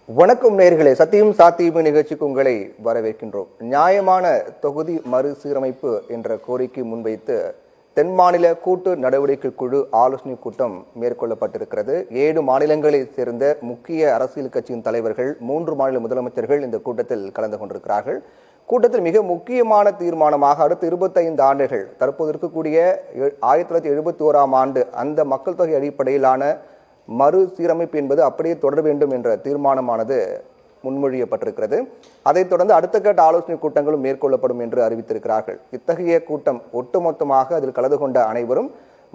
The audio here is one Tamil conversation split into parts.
வணக்கம் நேயர்களே, சத்தியம் சாத்தியம் நிகழ்ச்சிக்கு உங்களை வரவேற்கின்றோம். நியாயமான தொகுதி மறுசீரமைப்பு என்ற கோரிக்கை முன்வைத்து தென் மாநில கூட்டு நடவடிக்கை குழு ஆலோசனை கூட்டம் மேற்கொள்ளப்பட்டிருக்கிறது. 7 மாநிலங்களைச் சேர்ந்த முக்கிய அரசியல் கட்சியின் தலைவர்கள், 3 மாநில முதலமைச்சர்கள் இந்த கூட்டத்தில் கலந்து கொண்டிருக்கிறார்கள். கூட்டத்தில் மிக முக்கியமான தீர்மானமாக அடுத்த 25 ஆண்டுகள், தற்போது இருக்கக்கூடிய 1971ஆம் ஆண்டு அந்த மக்கள் தொகை அடிப்படையிலான மறுசீரமைப்பு என்பது அப்படியே தொடர வேண்டும் என்ற தீர்மானமானது முன்மொழியப்பட்டிருக்கிறது. அதைத் தொடர்ந்து அடுத்த கட்ட ஆலோசனை கூட்டங்களும் மேற்கொள்ளப்படும் என்று அறிவித்திருக்கிறார்கள். இத்தகைய கூட்டம் ஒட்டுமொத்தமாக அதில் கலந்து கொண்ட அனைவரும்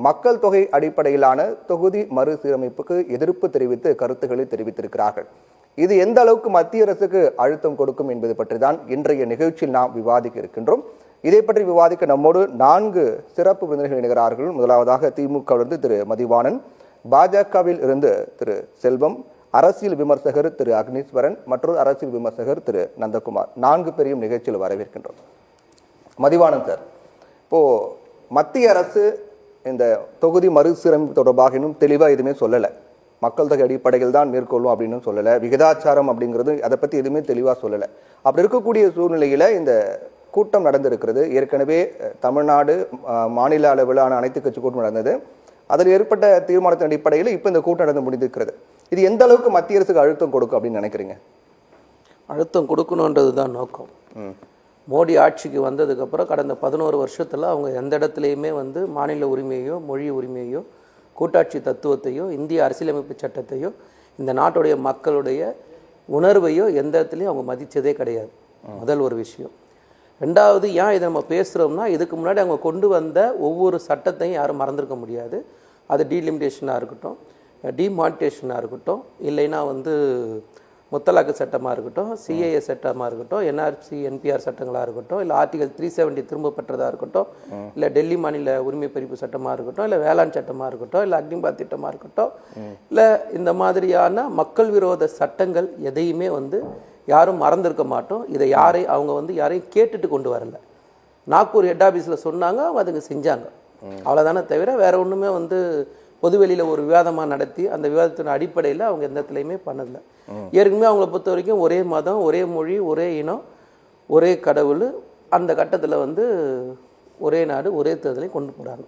மக்கள் தொகை அடிப்படையிலான தொகுதி மறுசீரமைப்புக்கு எதிர்ப்பு தெரிவித்து கருத்துக்களை தெரிவித்திருக்கிறார்கள். இது எந்த அளவுக்கு மத்திய அரசுக்கு அழுத்தம் கொடுக்கும் என்பது பற்றி தான் இன்றைய நிகழ்ச்சியில் நாம் விவாதிக்க இருக்கின்றோம். இதை பற்றி விவாதிக்க நம்மோடு 4 சிறப்பு விருந்தினர்கள் இணைகிறார்கள். முதலாவதாக திமுகவிலிருந்து திரு மதிவாணன், பாஜகவில் இருந்து திரு செல்வம், அரசியல் விமர்சகர் திரு அக்னீஸ்வரன், மற்றொரு அரசியல் விமர்சகர் திரு நந்தகுமார். 4 பேரையும் நிகழ்ச்சியில் வரவேற்கின்றோம். மதிவாணன் சார், இப்போ மத்திய அரசு இந்த தொகுதி மறுசீரமைப்பு தொடர்பாக இன்னும் தெளிவாக எதுவுமே சொல்லலை. மக்கள் தொகை அடிப்படையில் தான் மேற்கொள்ளும் அப்படின்னு சொல்லலை. விகிதாச்சாரம் அப்படிங்கிறது அதை பற்றி எதுவுமே தெளிவாக சொல்லலை. அப்படி இருக்கக்கூடிய சூழ்நிலையில் இந்த கூட்டம் நடந்திருக்கிறது. ஏற்கனவே தமிழ்நாடு மாநில அளவிலான அனைத்து கட்சி கூட்டம் நடந்தது. அதில் ஏற்பட்ட தீர்மானத்தின் அடிப்படையில் இப்போ இந்த கூட்டம் நடந்து முடிந்திருக்கிறது. இது எந்த அளவுக்கு மத்திய அரசுக்கு அழுத்தம் கொடுக்கும் அப்படின்னு நினைக்கிறீங்க? அழுத்தம் கொடுக்கணுன்றது தான் நோக்கம். மோடி ஆட்சிக்கு வந்ததுக்கப்புறம் கடந்த 11 வருஷத்தில் அவங்க எந்த இடத்துலையுமே மாநில உரிமையோ மொழி உரிமையோ கூட்டாட்சி தத்துவத்தையோ இந்திய அரசியலமைப்பு சட்டத்தையோ இந்த நாட்டுடைய மக்களுடைய உணர்வையோ எந்த இடத்துலையும் அவங்க மதித்ததே கிடையாது. முதல் ஒரு விஷயம். ரெண்டாவது, ஏன் இதை நம்ம பேசுகிறோம்னா, இதுக்கு முன்னாடி அவங்க கொண்டு வந்த ஒவ்வொரு சட்டத்தையும் யாரும் மறந்துருக்க முடியாது. அது டீலிமிட்டேஷனாக இருக்கட்டும், டிமானிட்டேஷனாக இருக்கட்டும், இல்லைன்னா முத்தலாக்கு சட்டமாக இருக்கட்டும், சிஏஏ சட்டமாக இருக்கட்டும், என்ஆர்சி என்பிஆர் சட்டங்களாக இருக்கட்டும், இல்லை ஆர்டிகல் 370 திரும்ப பெற்றதாக இருக்கட்டும், இல்லை டெல்லி மாநில உரிமை பறிப்பு சட்டமாக இருக்கட்டும், இல்லை வேளாண் சட்டமாக இருக்கட்டும், இல்லை அக்னிபாத் திட்டமாக இருக்கட்டும், இல்லை இந்த மாதிரியான மக்கள் விரோத சட்டங்கள் எதையுமே யாரும் மறந்துருக்க மாட்டோம். இதை அவங்க யாரையும் கேட்டுட்டு கொண்டு வரல. நாக்பூர் ஹெட் ஆஃபீஸில் சொன்னாங்க, அவங்க அதுக்கு செஞ்சாங்க. அவ்வளோதானே தவிர வேற ஒன்றுமே பொதுவெளியில் ஒரு விவாதமாக நடத்தி அந்த விவாதத்தின் அடிப்படையில் அவங்க எந்த இடத்துலையுமே பண்ணதில்லை. ஏற்கனவே அவங்கள பொறுத்த வரைக்கும் ஒரே மதம், ஒரே மொழி, ஒரே இனம், ஒரே கடவுள், அந்த கட்டத்தில் ஒரே நாடு, ஒரே தேர்தலை கொண்டு போகிறாங்க.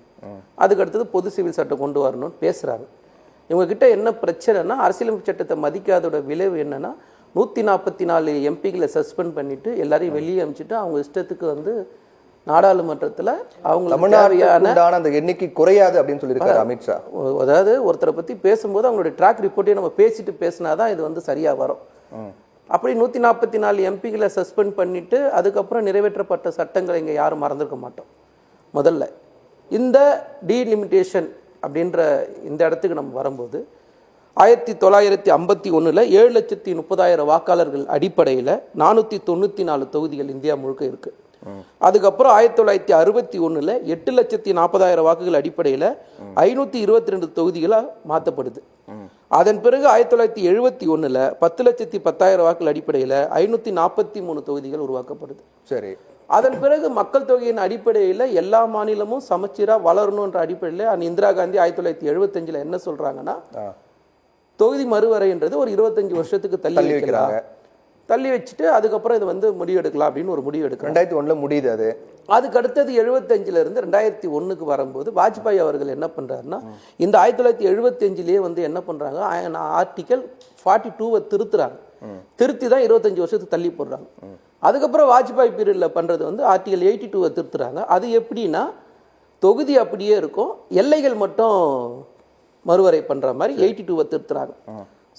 அதுக்கடுத்தது பொது சிவில் சட்டம் கொண்டு வரணும்னு பேசுகிறாங்க. இவங்ககிட்ட என்ன பிரச்சனைனா, அரசியலமைப்பு சட்டத்தை மதிக்காதோட விளைவு என்னன்னா, 144 எம்பிகளை சஸ்பெண்ட் பண்ணிட்டு எல்லாரையும் வெளியே அனுப்பிச்சிட்டு அவங்க இஷ்டத்துக்கு நாடாளுமன்றத்தில் அவங்க அந்த எண்ணிக்கை குறையாது அப்படின்னு சொல்லியிருக்காரு அமித்ஷா. அதாவது ஒருத்தரை பற்றி பேசும்போது அவங்களுடைய ட்ராக் ரிப்போர்ட்டே நம்ம பேசிட்டு பேசினாதான் இது சரியாக வரும். அப்படி 144 எம்பிகளை சஸ்பெண்ட் பண்ணிட்டு அதுக்கப்புறம் நிறைவேற்றப்பட்ட சட்டங்களை இங்கே யாரும் மறந்துருக்க மாட்டோம். முதல்ல இந்த டீலிமிட்டேஷன் அப்படின்ற இந்த இடத்துக்கு நம்ம வரும்போது 1951 7,30,000 வாக்காளர்கள் அடிப்படையில் 494 தொகுதிகள் இந்தியா முழுக்க இருக்கு. அதுக்கப்புறம் 1961 8,40,000 வாக்குகள் அடிப்படையில் 522 தொகுதிகளாக மாற்றப்படுது. அதன் பிறகு 1971 10,10,000 வாக்குகள் அடிப்படையில் 543 தொகுதிகள் உருவாக்கப்படுது. சரி. அதன் பிறகு மக்கள் தொகையின் அடிப்படையில் எல்லா மாநிலமும் சமச்சீராக வளரணுன்ற அடிப்படையில் இந்திரா காந்தி 1975 என்ன சொல்றாங்கன்னா, தொகுதி மறுவரைன்றது ஒரு 25 வருஷத்துக்கு தள்ளி வைக்கிறாங்க. தள்ளி வச்சுட்டு அதுக்கப்புறம் இது முடிவு எடுக்கலாம் அப்படின்னு ஒரு முடிவு எடுக்கலாம். 2001 முடியுது. அதுக்கு அடுத்தது 75 இருந்து 2001 வரும்போது வாஜ்பாய் அவர்கள் என்ன பண்றாருன்னா, இந்த 1975 என்ன பண்றாங்க, ஆர்டிகல் 42 திருத்துறாங்க. திருத்தி தான் 25 வருஷத்துக்கு தள்ளி போடுறாங்க. அதுக்கப்புறம் வாஜ்பாய் பீரியட்ல பண்றது ஆர்டிகல் 82 திருத்துறாங்க. அது எப்படின்னா, தொகுதி அப்படியே இருக்கும், எல்லைகள் மட்டும் மறுவரை பண்ற மாதிரி 82 திருத்துறாங்க.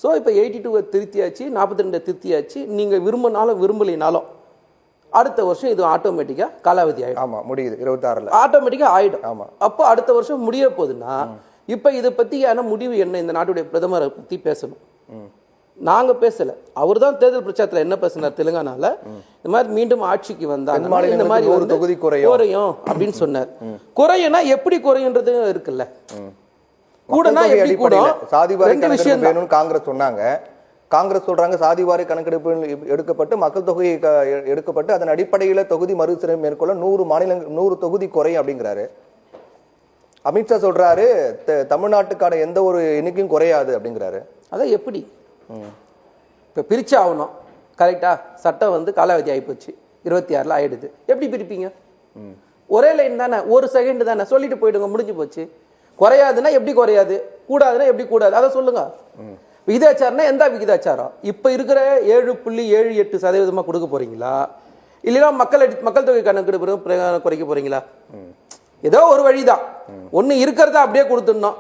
ஸோ இப்போ 82 திருத்தியாச்சு, 42 திருத்தியாச்சு. நீங்க விரும்பினாலும் விரும்பலினாலும் அடுத்த வருஷம் இது ஆட்டோமேட்டிக்கா காலாவதி ஆயிடும். ஆமா, முடியுது 26ல ஆட்டோமேட்டிக்கா ஆயிடும். ஆமா. அப்போ அடுத்த வருஷம் முடிய போகுதுன்னா, இப்ப இதை பத்தியான முடிவு என்ன, இந்த நாட்டுடைய பிரதமரை பத்தி பேசணும். நாங்க பேசல, அவர் தான் தேர்தல் பிரச்சாரத்தில் என்ன பேசினார், தெலுங்கானால இந்த மாதிரி மீண்டும் ஆட்சிக்கு வந்தாங்க, இந்த மாதிரி ஒரு தொகுதி குறையும் அப்படின்னு சொன்னார். குறையும்னா எப்படி குறையுன்றது இருக்குல்ல. சாதிவாரி கணக்கெடுப்பு வேணும்னு காங்கிரஸ் சொன்னாங்க. காங்கிரஸ் சொல்றாங்க சாதிவாரி கணக்கெடுப்பு எடுக்கப்பட்டு மக்கள் தொகை எடுக்கப்பட்டு அதன் அடிப்படையில் தொகுதி மறுசீரமைப்பு மேற்கொள்ள 100 மாநிலங்கள் 100 தொகுதி குறையும் அப்படிங்கிறாரு. அமித்ஷா சொல்றாரு தமிழ்நாட்டுக்கான எந்த ஒரு எண்ணிக்கையும் குறையாது அப்படிங்கிறாரு. அதான் எப்படி இப்போ பிரிச்சு ஆகணும் கரெக்டா, சட்டம் வந்து காலாவதி ஆகிப்போச்சு, 26 ஆயிடுது, எப்படி பிரிப்பீங்க? ஒரே லைன் தானே, ஒரு செகண்ட் தானே, சொல்லிட்டு போயிடுங்க, முடிஞ்சு போச்சு. குறையாதுன்னா எப்படி குறையாது, கூடாதுன்னா எப்படி கூடாது, அதை சொல்லுங்க. விகிதாச்சாரம்னா எந்த விகிதாச்சாரம்? இப்போ இருக்கிற 7.78% கொடுக்க போறீங்களா, இல்லைன்னா மக்கள் தொகை கணக்கெடுப்பு குறைக்க போறீங்களா? ஏதோ ஒரு வழிதான். ஒண்ணு இருக்கிறத அப்படியே கொடுத்துடணும்,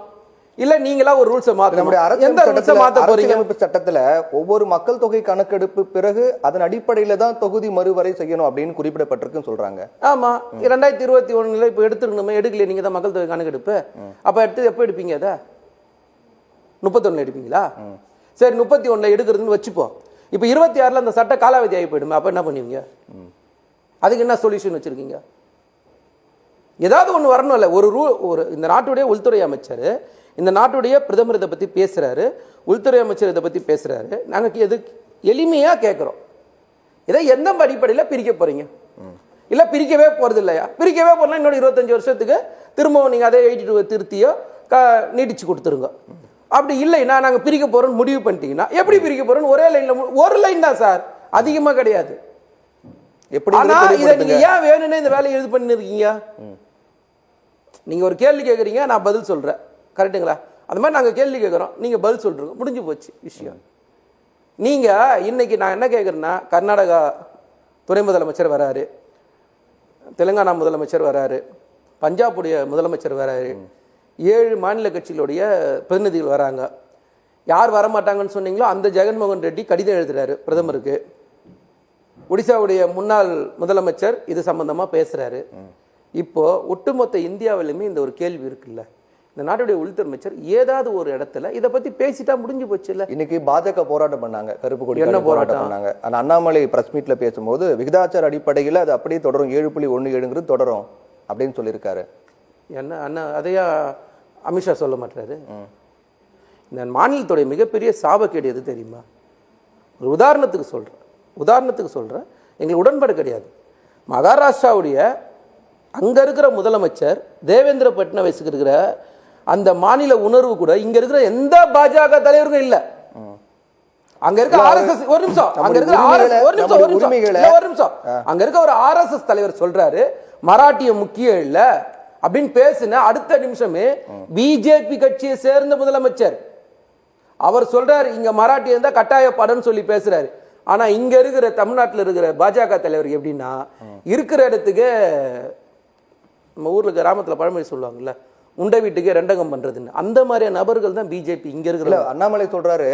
இல்ல நீங்களா ஒரு ரூல்ஸை மாத்தணும். எந்த ரூல்ஸை மாத்த போறீங்க? சட்டத்துல ஒவ்வொரு மக்கள் தொகை கணக்கெடுப்பு பிறகு அதன் அடிப்படையில தான் தொகுதி மறுவரை செய்யணும் அப்படின்னு குறிப்பிடப்பட்டிருக்குன்னு சொல்றாங்க. ஆமா, 2021 இப்ப எடுத்துக்கணுமே, எடுக்கல. நீங்க தான் மக்கள் தொகை கணக்கெடுப்பு, அப்ப எடுத்து எப்ப எடுப்பீங்க? அதை 31 எடுப்பீங்களா? சரி, 31 எடுக்கிறதுன்னு வச்சுப்போம். இப்ப 26 அந்த சட்ட காலாவதி ஆகி போயிடுமே, அப்ப என்ன பண்ணுவீங்க? அதுக்கு என்ன சொல்யூஷன் வச்சிருக்கீங்க? ஏதாவது ஒன்று வரணும் இல்லை? ஒரு இந்த நாட்டுடைய உள்துறை அமைச்சர், இந்த நாட்டுடைய பிரதமர் இதை பற்றி பேசுகிறாரு, உள்துறை அமைச்சர் இதை பற்றி பேசுகிறாரு. நாங்கள் எது எளிமையாக கேட்குறோம், இதை எந்த அடிப்படையில் பிரிக்க போகிறீங்க? இல்லை பிரிக்கவே போகிறது இல்லையா? பிரிக்கவே போகிறனா இன்னொரு 25 வருஷத்துக்கு திரும்பவும் நீங்கள் அதே 82 திருத்தியோ நீட்டிச்சு கொடுத்துருங்க. அப்படி இல்லைன்னா நாங்கள் பிரிக்க போகிறோன்னு முடிவு பண்ணிட்டீங்கன்னா எப்படி பிரிக்க போகிறோன்னு ஒரே லைனில், ஒரு லைன் தான் சார், அதிகமாக கிடையாது. எப்படி? ஆனால் இதை நீங்கள் ஏன் வேணும்னே இந்த வேலையை இது பண்ணிருக்கீங்க? நீங்கள் ஒரு கேள்வி கேட்குறீங்க, நான் பதில் சொல்கிறேன், கரெக்டுங்களா? அது மாதிரி நாங்கள் கேள்வி கேட்குறோம், நீங்கள் பதில் சொல்கிறோம், முடிஞ்சு போச்சு விஷயம். நீங்கள் இன்னைக்கு நான் என்ன கேட்குறேன்னா, கர்நாடகா துணை முதலமைச்சர் வராரு, தெலுங்கானா முதலமைச்சர் வராரு, பஞ்சாபுடைய முதலமைச்சர் வராரு, 7 மாநில கட்சிகளுடைய பிரதிநிதிகள் வராங்க. யார் வரமாட்டாங்கன்னு சொன்னீங்களோ அந்த ஜெகன்மோகன் ரெட்டி கடிதம் எழுதுறாரு பிரதமருக்கு. ஒடிசாவுடைய முன்னாள் முதலமைச்சர் இது சம்பந்தமா பேசுறாரு. இப்போ ஒட்டுமொத்த இந்தியாவிலுமே இந்த ஒரு கேள்வி இருக்குல்ல, இந்த நாட்டுடைய உள்துறை அமைச்சர் ஏதாவது ஒரு இடத்துல இதை பத்தி பேசிட்டா முடிஞ்சு போச்சு இல்ல? இன்னைக்கு பாஜக போராட்டம் பண்ணாங்க, கருப்பு கொடி என்ன போராட்டம் பண்ணாங்க. ஆனா அண்ணாமலை பிரஸ் மீட்ல பேசும்போது விகிதாச்சார அடிப்படையில் அது அப்படியே தொடரும், 7.17 தொடரும் அப்படின்னு சொல்லியிருக்காரு. என்ன அண்ணா அதையா அமித்ஷா சொல்ல மாட்டாரு? இந்த மாநிலத்துடைய மிகப்பெரிய சாபக்கேடு எது தெரியுமா? ஒரு உதாரணத்துக்கு சொல்றேன், எங்களுக்கு உடன்பாடு கிடையாது. மகாராஷ்டிராவுடைய அங்க இருக்கிற முதலமைச்சர் தேவேந்திர பட்னவிஸுக்கு இருக்கிற அந்த மாநில உணர்வு கூட இங்க இருக்கிற எந்த பாஜக தலைவருக்கும் இல்ல. அங்க இருக்க ஆர்எஸ்எஸ் ஒரு நிமிஷம் அங்க இருக்க ஒரு ஆர்எஸ்எஸ் தலைவர் சொல்றாரு மராட்டியம் முக்கியம் இல்ல அப்படின்னு பேசின அடுத்த நிமிஷமே பிஜேபி கட்சியை சேர்ந்த முதலமைச்சர் அவர் சொல்றாரு இங்க மராட்டியம் இருந்தா கட்டாயப்படன்னு சொல்லி பேசுறாரு. ஆனா இங்க இருக்கிற தமிழ்நாட்டில் இருக்கிற பாஜக தலைவர் எப்படின்னா, இருக்கிற இடத்துக்கு நம்ம ஊர்ல கிராமத்துல பழமொழி சொல்லுவாங்கல்ல, உண்டை வீட்டுக்கே ரெண்டகம் பண்றதுன்னு, அந்த மாதிரியான நபர்கள் தான் பிஜேபி இங்க இருக்கிற. அண்ணாமலை சொல்றாரு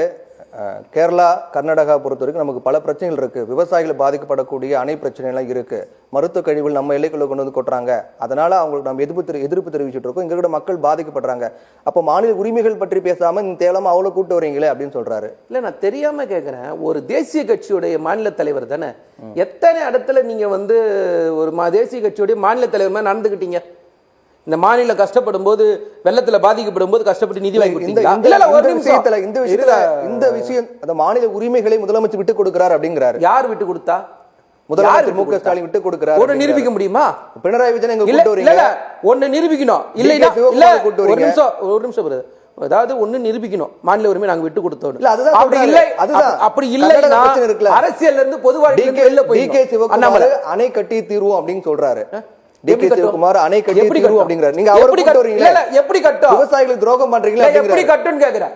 கேரளா கர்நாடகா பொறுத்த வரைக்கும் நமக்கு பல பிரச்சனைகள் இருக்கு, விவசாயிகள் பாதிக்கப்படக்கூடிய அணை பிரச்சனை எல்லாம் இருக்கு, மருத்துவ கழிவுகள் நம்ம எல்லைக்குள்ள கொண்டு வந்து கொட்டுறாங்க, அதனால அவங்களுக்கு நம்ம எதிர்ப்பு தெரிவிச்சுட்டு இருக்கோம், இங்க இருக்கிற மக்கள் பாதிக்கப்படுறாங்க, அப்ப மாநில உரிமைகள் பற்றி பேசாம இந்த தேவலாம அவ்வளவு கூட்டு வரீங்களே அப்படின்னு சொல்றாரு. இல்ல நான் தெரியாம கேட்கிறேன், ஒரு தேசிய கட்சியுடைய மாநில தலைவர் தானே, எத்தனை இடத்துல நீங்க வந்து ஒரு தேசிய கட்சியுடைய மாநில தலைவர் மாதிரி நடந்துகிட்டீங்க? இந்த மாநில கஷ்டப்படும் போது, வெள்ளத்துல பாதிக்கப்படும் போது கஷ்டப்பட்டு நிதி வாங்கி கொடுத்தீங்களா? இந்த விஷயம் அந்த மாநில உரிமைகளை முதலமைச்சர் விட்டு கொடுக்கிறார் அப்படிங்கிறாரு. யார் விட்டு கொடுத்தா? முதலமைச்சர் மு.க. ஸ்டாலின் விட்டு கொடுக்கிறார். ஒன்னு நிரூபிக்க முடியுமா? பினராயி விஜயன் எங்க கூட்டு வரீங்க? இல்ல ஒன்னு நிரூபிக்கணும். இல்ல ஒரு நிமிஷம் பிரதர், அதாவது ஒன்னு நிரூபிக்கணும், மாநில உரிமை நாங்க விட்டு கொடுத்தோம். அப்படி இல்லைன்னா அரசியல்ல இருந்து பொது வாழ்க்கையில வெளில போய் டி.கே. சிவகுமார் அணை கட்டி தீர்வோம் அப்படின்னு சொல்றாரு. டி.கே. சிவகுமார் அணை கட்டி தீர்வோம் அப்படிங்கறாரு. நீங்க அவரை கூட்டி வரீங்களா? இல்ல எப்படி கட்டும்? விவசாயிகளுக்கு துரோகம் பண்றீங்களா? எப்படி கட்டுன்னு கேக்குறேன்.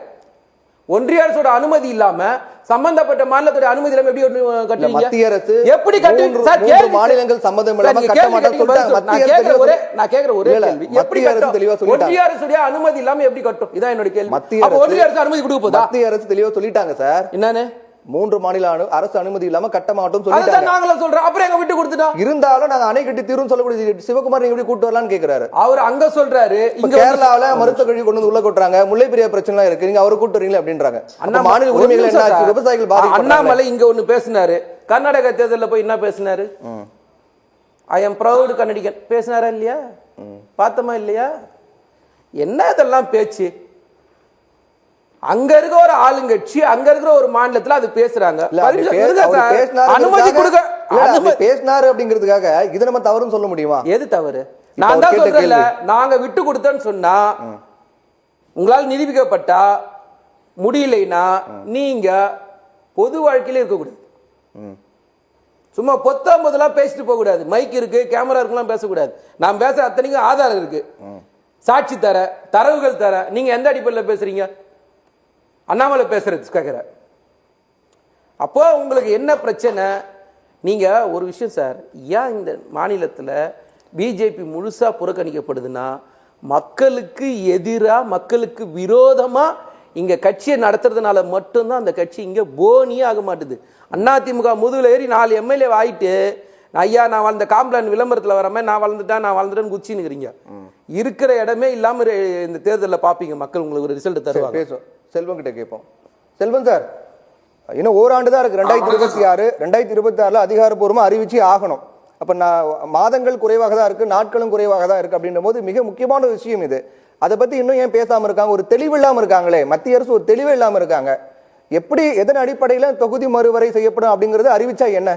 ஒன்றிய அரசோட அனுமதி இல்லாம சம்பந்தப்பட்ட மாநிலத்தோட அனுமதி இல்லாம எப்படி கட்டுவீங்க? மத்திய அரசு எப்படி கட்டுவீங்க சார்? மூன்று மாநிலங்கள் சம்பந்தம் இல்லாம கட்ட மாட்டாங்க சொல்றாங்க. நான் கேக்குற ஒரே கேள்வி, எப்படி அரசு தெளிவா சொல்லிட்டாங்க. ஒன்றிய அரசுடைய அனுமதி இல்லாம எப்படி கட்டும்? இதான் என்னோட கேள்வி. அப்ப ஒன்றிய அரசு அனுமதி கொடுக்க போதா? மத்திய அரசு தெளிவா சொல்லிட்டாங்க சார். என்னன்னு? 3 மாநில அரசு அனுமதி இல்லாம கட்ட மாட்டோம் சொல்லிட்டாங்க. நாங்களும் சொல்றோம், அப்புறம் எங்க விட்டு கொடுத்துட்டோம். இருந்தாலும் நாங்க அணை கட்டி தீர்வும் சொல்லக்கூடிய சிவகுமார் நீங்க எப்படி கூட்டு வரலாம்னு கேக்குறாரு. அவர் அங்க சொல்றாரு, இங்க கேரளால மருத்துவ கழிவு கொண்டு வந்து உள்ள கொட்டுறாங்க, முல்லை பெரிய பிரச்சனை இருக்கு, நீங்க அவரை கூட்டு வரீங்களா அப்படின்றாங்க. மாநில உரிமைகள் என்ன ஆச்சு? விவசாயிகள் பாதிப்பு. அண்ணாமலை இங்க ஒண்ணு பேசினாரு, கர்நாடக தேர்தலில் போய் என்ன பேசினாரு? ஐ எம் ப்ரௌட் கன்னடிகன் பேசினாரா இல்லையா? பார்த்தமா இல்லையா? என்ன இதெல்லாம் பேச்சு? அங்க இருக்க ஒரு ஆளுங்கட்சி, அங்க இருக்கிற ஒரு மாநிலத்துல அது பேசுறாங்க. அனுமதி கொடுக்க பேசினாரு அப்படிங்கிறதுக்காக இதை நம்ம தவறுன்னு சொல்ல முடியுமா? எது தவறு? நான் தான் சொல்றேன்ல, நாங்க விட்டு கொடுத்தோன்னு சொன்னா, உங்களால் நிரூபிக்கப்பட்டா, முடியலைன்னா நீங்க பொது வாழ்க்கையில இருக்கக்கூடாது. சும்மா பொத்தாம் போதெல்லாம் பேசிட்டு போக கூடாது. மைக் இருக்கு, கேமரா இருக்குலாம் பேசக்கூடாது. நான் பேச அத்தனைக்கும் ஆதாரம் இருக்கு, சாட்சி தர, தரவுகள் தர. நீங்க எந்த அடிப்படையில் பேசுறீங்க? அண்ணாமலை பேசுறது கேட்கிற. அப்போ உங்களுக்கு என்ன பிரச்சனை? நீங்க ஒரு விஷயம் சார், ஏன் இந்த மாநிலத்தில் பிஜேபி முழுசா புறக்கணிக்கப்படுதுன்னா, மக்களுக்கு எதிராக மக்களுக்கு விரோதமா இங்க கட்சியை நடத்துறதுனால மட்டும்தான் அந்த கட்சி இங்க போனியே ஆக மாட்டுது. அதிமுக முதுகுல ஏறி 4 எம்எல்ஏ ஆயிட்டு, ஐயா நான் வளர்ந்த காம்ப்ளான் விளம்பரத்தில் வரமே நான் வளர்ந்துட்டேன்னு குச்சினுக்கிறீங்க. இருக்கிற இடமே இல்லாம இந்த தேர்தலில் பார்ப்பீங்க, மக்கள் உங்களுக்கு ஒரு ரிசல்ட் தருவாங்க. பேசுவோம், செல்வம் கிட்ட கேட்போம். செல்வம் சார், இன்னும் ஓராண்டு தான் இருக்கு. 2026 2026 அதிகாரப்பூர்வமா அறிவிச்சு ஆகணும். அப்ப மாதங்கள் குறைவாக தான் இருக்கு, நாட்களும் குறைவாக தான் இருக்கு. அப்படின்ற போது மிக முக்கியமான விஷயம் இது. அதை பத்தி இன்னும் ஏன் பேசாம இருக்காங்க? ஒரு தெளிவு இல்லாம இருக்காங்களே, மத்திய அரசு ஒரு தெளிவே இல்லாம இருக்காங்க. எப்படி, எதன் அடிப்படையில தொகுதி மறுவரை செய்யப்படும் அப்படிங்கறது அறிவிச்சா என்ன?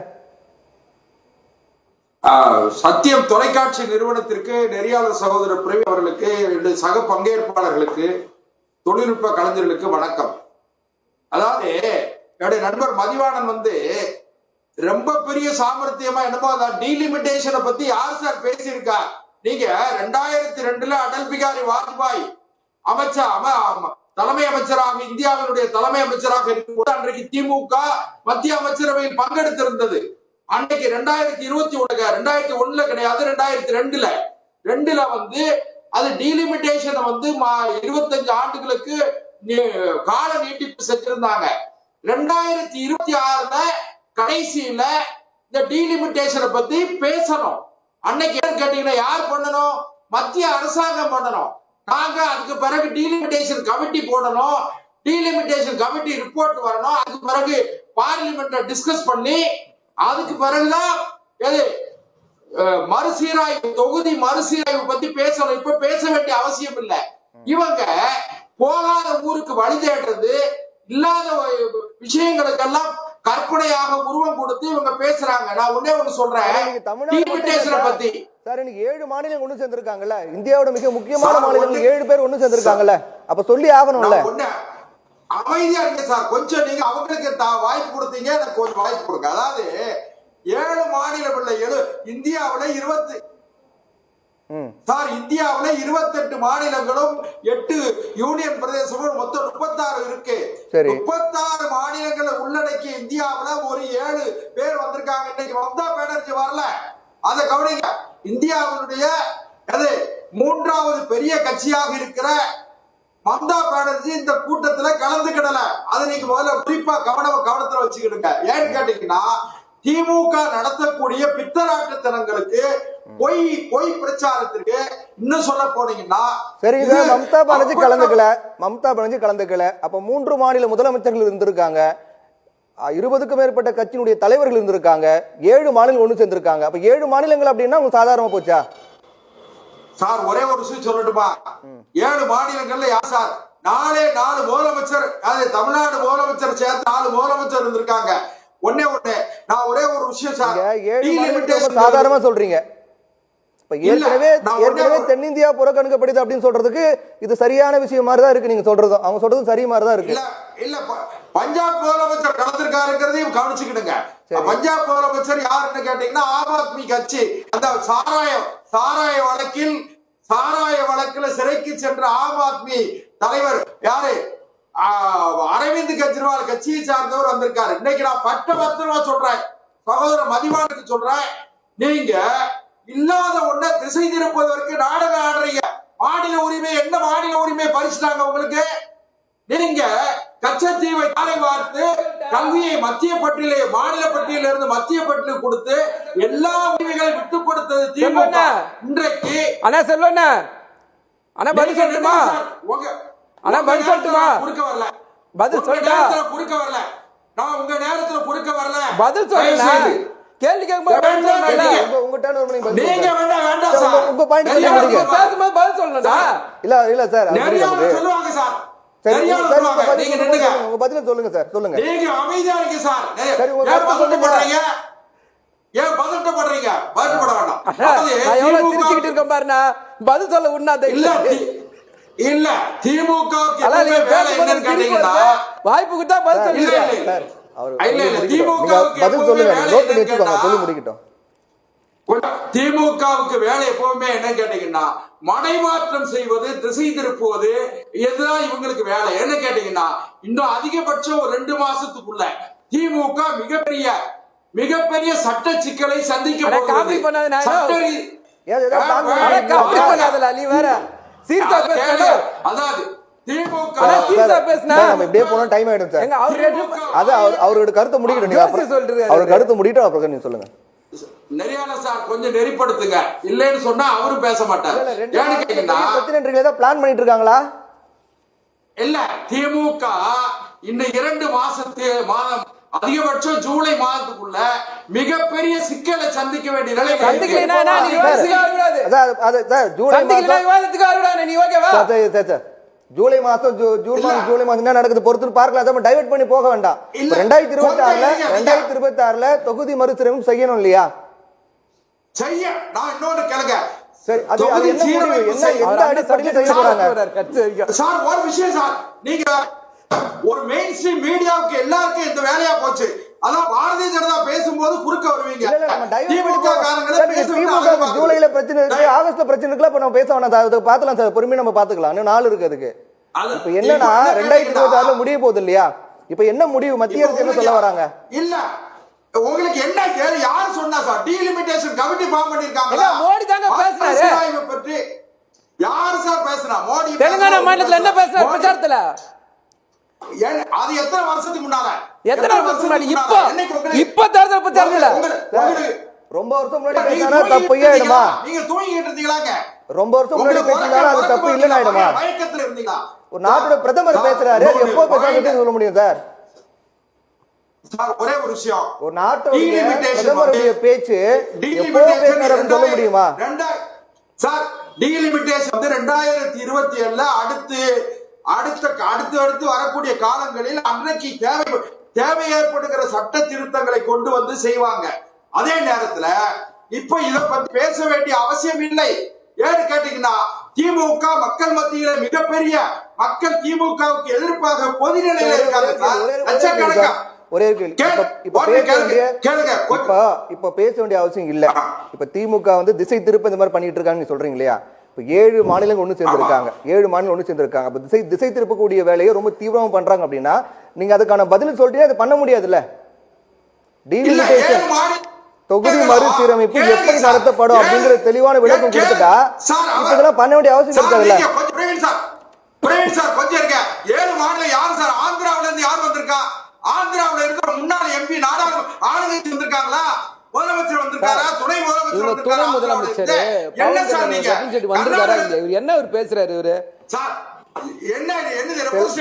சத்தியம் தொலைக்காட்சி நிறுவனத்திற்கு, நெறியாளர் சகோதரர் பிரவீன் அவர்களுக்கு, 2 சக பங்கேற்பாளர்களுக்கு, தொழில்நுட்ப கலைஞர்களுக்கு வணக்கம். அதாவது என்னுடைய நண்பர் மதிவாணன் ரொம்ப பெரிய சாமர்த்தியமா என்னமோ அதான் டீலிமிட்டேஷனை பத்தி யார் சார் பேசியிருக்கா? நீங்க 2002 அடல் பிகாரி வாஜ்பாய் தலைமை அமைச்சராக, இந்தியாவினுடைய தலைமை அமைச்சராக இருக்கும்போது அன்றைக்கு திமுக மத்திய அமைச்சரவையில் பங்கெடுத்திருந்தது. அன்னைக்கு 2021 கிடையாது, 2002 அது டீலிமிட்டேஷனை 25 ஆண்டுகளுக்கு கால நீட்டிப்பு செஞ்சிருந்தாங்க. 2026 கடைசியில இந்த டீலிமிட்டேஷனை பத்தி பேசணும். அன்னைக்கு கேட்டீங்கன்னா யார் பண்ணணும்? மத்திய அரசாங்கம் பண்ணணும். நாங்க அதுக்கு பிறகு டீலிமிட்டேஷன் கமிட்டி போடணும், டீலிமிட்டேஷன் கமிட்டி ரிப்போர்ட் வரணும், அதுக்கு பிறகு பார்லிமெண்ட்ல டிஸ்கஸ் பண்ணி அதுக்கு பிறகுதான் மறுசீராய்வு, தொகுதி மறுசீராய்வு பத்தி பேசணும். இப்ப பேச வேண்டிய அவசியம் இல்லை. இவங்க போகாத ஊருக்கு வழி தேடுறது, இல்லாத விஷயங்களுக்கெல்லாம் கற்பனையாக உருவம் கொடுத்து இவங்க பேசுறாங்க. நான் ஒண்ணே ஒண்ணு சொல்றேன், பத்தி சார், இன்னைக்கு 7 மாநிலம் ஒண்ணு சேர்ந்திருக்காங்கல்ல, இந்தியாவோட மிக முக்கியமான மாநிலங்கள் 7 பேர் ஒண்ணு சேர்ந்திருக்காங்கல்ல, அப்ப சொல்லி ஆகணும்ல. அமைதியா இருங்க சார், கொஞ்சம் நீங்க அவங்களுக்கு வாய்ப்பு கொடுத்தீங்க, எனக்கு கொஞ்சம் வாய்ப்பு கொடுங்க. அதாவது 7 மாநிலம் இல்ல, இந்தியாவுல 28 மாநிலங்களும் 8 யூனியன் பிரதேசங்களும் மொத்தம் 36 இருக்கு. 36 மாநிலங்களை உள்ளடக்கிய இந்தியாவுல ஒரு 7 பேர் வந்திருக்காங்க. இன்னைக்கு மம்தா பானர்ஜி வரல, அதை கவனிங்க. இந்தியாவுடைய 3வது பெரிய கட்சியாக இருக்கிற மம்தா பானர்ஜி இந்த கூட்டத்துல கலந்துக்கிடல. அதை நீங்க முதல்ல குறிப்பா கவனத்துல வச்சுக்கிடுங்க. ஏன்னு கேட்டீங்கன்னா, திமுக நடத்தக்கூடிய பித்தராட்டுத்தனங்களுக்கு, பொய் பிரச்சாரத்திற்கு, இன்னும் சொல்ல போனீங்கன்னா, சரிங்க, மம்தா பானர்ஜி கலந்துக்கல. அப்ப 3 மாநில முதலமைச்சர்கள் இருந்திருக்காங்க, 20க்கும் மேற்பட்ட கட்சியினுடைய தலைவர்கள் இருந்திருக்காங்க, 7 மாநிலங்கள் ஒண்ணு சேர்ந்திருக்காங்க. அப்ப 7 மாநிலங்கள் அப்படின்னா உங்களுக்கு சாதாரணமா போச்சா சார்? ஒரே ஒரு விஷயம் சொல்லட்டுமா? 7 மாநிலங்கள்ல யார் சார்? 4 முதலமைச்சர், தமிழ்நாடு முதலமைச்சர் சேர்த்து 4 முதலமைச்சர் இருந்திருக்காங்க. ஒண்ணே நான் ஒரே ஒரு விஷயம் சார், சாதாரணமா சொல்றீங்க. ஏற்கனவே தென்னிந்தியா புறக்கணிக்கப்படுது அப்படின்னு சொல்றதுக்கு இது சரியான விஷயம் மாதிரி தான் இருக்கு. நீங்க சொல்றதும் அவங்க சொல்றதும் சரி மாதிரி தான் இருக்கு. இல்ல பஞ்சாப் முதலமைச்சர் கலந்திருக்காருங்கிறதையும் கவனிச்சுக்கிடுங்க. பஞ்சாப் முதலமைச்சர் யாருன்னு கேட்டீங்கன்னா, ஆம் ஆத்மி கட்சி. அந்த சாராய வழக்குல சிறைக்கு சென்ற ஆம் ஆத்மி தலைவர் யாரு? அரவிந்த் கெஜ்ரிவால் கட்சியை சார்ந்தவர் வந்திருக்காரு. இன்னைக்கு நான் பத்திரமா சொல்றேன், சகோதரர் மதிவானுக்கு சொல்றேன், நீங்க இல்லாத ஒண்ண திசை திருப்பதற்கு நாடகம் ஆடுறீங்க. மாநில உரிமை என்ன? மாநில உரிமை பறிச்சுட்டாங்க உங்களுக்கு. நீங்க கச்சத்தீவை காலை வார்த்து கல்வியை மத்திய பட்டியலே, மாநில பட்டியல இருந்து மத்திய பட்டியலுக்கு கொடுத்து எல்லா உரிமைகளையும் விட்டு கொடுத்தது திமுக. இன்றைக்கு அண்ணா செல்வண்ணா, அண்ணா பதில் சொல்லட்டுமா? அண்ணா பதில் சொல்லட்டுமா? குறுக்க வரல, பதில் சொல்லட்டா? குறுக்க வரல, நான் உங்க நேரத்துல குறுக்க வரல, பதில் சொல்லுங்க. கேள்வி கேட்கும்போது நீங்க வேண்டாம் சார், உங்க பாயிண்ட் பேசும்போது பதில் சொல்லணும்டா. இல்ல சார், சொல்லுவாங்க சார், உங்க பதில சொல்லுங்க சார், சொல்லுங்க. நீங்க அமைதியா இருங்க சார். பதட்டப்படுறீங்க, ஏன் பதட்டப்படுறீங்க? பதட்டப்பட வேண்டாம். நான் எவ்வளவு சிரிச்சுக்கிட்டு இருக்கேன் பாருண்ணா, பதில் சொல்ல உண்ணாத. இல்ல திமுக வாய்ப்பு கொடுத்தா பதில் சொல்லுங்க. அவர் இல்ல, இல்ல, சொல்லி முடிக்கட்டும். நீங்க திமுகவுக்கு பதில் எப்பவுமே சொல்லுங்க, வேலை நோட் பண்ணி என்னன்னு வச்சுக்கோங்க, கேட்டா, சொல்லி முடிக்கட்டும். திமுகவுக்கு வேலை எப்பவுமே என்ன கேட்டீங்கன்னா மடைமாற்றம் செய்வது, திசை திருப்புவது, இதுதான் இவங்களுக்கு வேலை. என்ன கேட்டீங்கன்னா இன்னும் அதிகபட்சம் ஒரு 2 மாசத்துக்குள்ள திமுக மிகப்பெரிய சட்ட சிக்கலை சந்திக்க போகிறது. அதாவது திமுக இப்படியே போனா டைம் ஆயிடும் சார். அது அவரோட கருத்தை முடிக்கட்டும். அவர் கருத்து முடிக்கட்டும், அப்புறம் நீங்க சொல்லுங்க. நெறியான சார் கொஞ்சம் நெறிப்படுத்துங்க, இல்லைன்னு சொன்னா அவரும் பேச மாட்டார். பிளான் பண்ணிட்டு இருக்காங்களா? இல்ல, திமுக இன்னும் 2 மாதம் அதிகபட்சம் ஜூலை மாதத்துக்குள்ள மிகப்பெரிய சிக்கலை சந்திக்க வேண்டிய நிலை. ஜூலை மாசம் ஜூலை மாசம் என்ன நடக்குது பொறுத்து பார்க்கலாம். டைவர்ட் பண்ணி போக வேண்டாம். 2026ல தொகுதி மறுசீரமைப்பு செய்யணும் இல்லையா? நான் இன்னொன்னு கேளுங்க. சரி, அது என்ன முடிவு, எந்த அடிப்படையில் செய்ய போறாங்க சார்? ஒரு விஷயம் சார், நீங்க ஒரு மெயின் ஸ்ட்ரீம் மீடியாவுக்கு எல்லாருக்கும் இந்த வேலையா போச்சு. அதான் பாரதிய ஜனதா பேசும்போது குறுக்க வருவீங்க. ஜூலைல பிரச்சனை இருக்கு, ஆகஸ்ட்ல பிரச்சனை இருக்குல்ல, இப்ப நம்ம பேச வேணாம், பாத்துக்கலாம் சார், பொறுமையா நம்ம பாத்துக்கலாம், இன்னும் நாள் இருக்கு அதுக்கு. இப்ப என்னன்னா 2026ல முடிய போகுது இல்லையா? இப்ப என்ன முடிவு, மத்திய அரசு என்ன சொல்ல வராங்க? இல்ல, உங்களுக்கு என்ன கேள்வி? யாரு சொன்னா சார்? டீலிமிட்டேஷன் கமிட்டி ஃபார்ம் பண்ணிருக்காங்க. மோடி தாங்க பேசுறாரு. பற்றி யாரு சார் பேசுறா? மோடி தெலுங்கானா மாநிலத்துல என்ன பேசுறாரு பிரச்சாரத்துல? அது எத்தனை வருஷத்துக்கு முன்னால? எத்தனை வருஷத்துக்கு முன்னாடி? இப்ப தேர்தல் பிரச்சாரத்துல ரொம்ப வருஷம் முன்னாடி பேசினா தப்பு ஆயிடுமா? நீங்க தூங்கிட்டு இருந்தீங்களாங்க? ரொம்ப வருஷம் முன்னாடி பேசினா அது தப்பு இல்லன்னு ஆயிடுமா? மயக்கத்துல இருந்தீங்களா? ஒரு நாட்டோட பிரதமர் பேசுறாரு, எப்போ பேசுறாருன்னு சொல்ல முடியும் சார்? ஒரே ஒரு விஷயம், ஒரு நாட்டோட பிரதமருடைய பேச்சு எப்போ பேசுறாருன்னு சொல்ல முடியுமா சார்? டீலிமிட்டேஷன் வந்து 2027ல அடுத்து வரக்கூடிய காலங்களில் அன்னைக்கு தேவை ஏற்படுகிற சட்ட திருத்தங்களை கொண்டு வந்து செய்வாங்க. அதே நேரத்துல இப்ப இத பத்தி பேச வேண்டிய அவசியம் இல்லை. ஏன்னு கேட்டீங்கன்னா திமுக மக்கள் மத்தியில மிகப்பெரிய மக்கள் திமுகவுக்கு எதிர்ப்பாக பொதுநிலையில இருக்காங்க. ஒரே இப்ப பேச வேண்டிய அவசியம் இல்ல. இப்ப திமுக வந்து திசை திருப்ப இந்த மாதிரி பண்ணிட்டு இருக்காங்கன்னு சொல்றீங்க இல்லையா? இப்ப 7 மாநிலங்கள் ஒண்ணு சேர்ந்திருக்காங்க. 7 மாநிலம் ஒண்ணு சேர்ந்திருக்காங்க. அப்ப திசை திருப்பக்கூடிய வேலையை ரொம்ப தீவிரமா பண்றாங்க அப்படின்னா நீங்க அதுக்கான பதில் சொல்லிட்டீங்க, அது பண்ண முடியாதுல்ல. டீலிமிட்டேஷன் தொகுதி மறுசீரமைப்பு எப்படி நடத்தப்படும் அப்படிங்கிற தெளிவான விளக்கம் கொடுத்துட்டா இதெல்லாம் பண்ண வேண்டிய அவசியம் இருக்காதுல்ல. கொஞ்சம் இருக்க 7 மாநிலம் யாரு சார்? ஆந்திராவில இருந்து யார் வந்திருக்கா? ஆந்திராவில இருக்கிற முன்னாள் எம்பி ஆளுநர் வந்திருக்காங்களா? முதலமைச்சர் வந்திருக்காரா? துணை முதலமைச்சர் என்ன பேசுறாரு இவரு?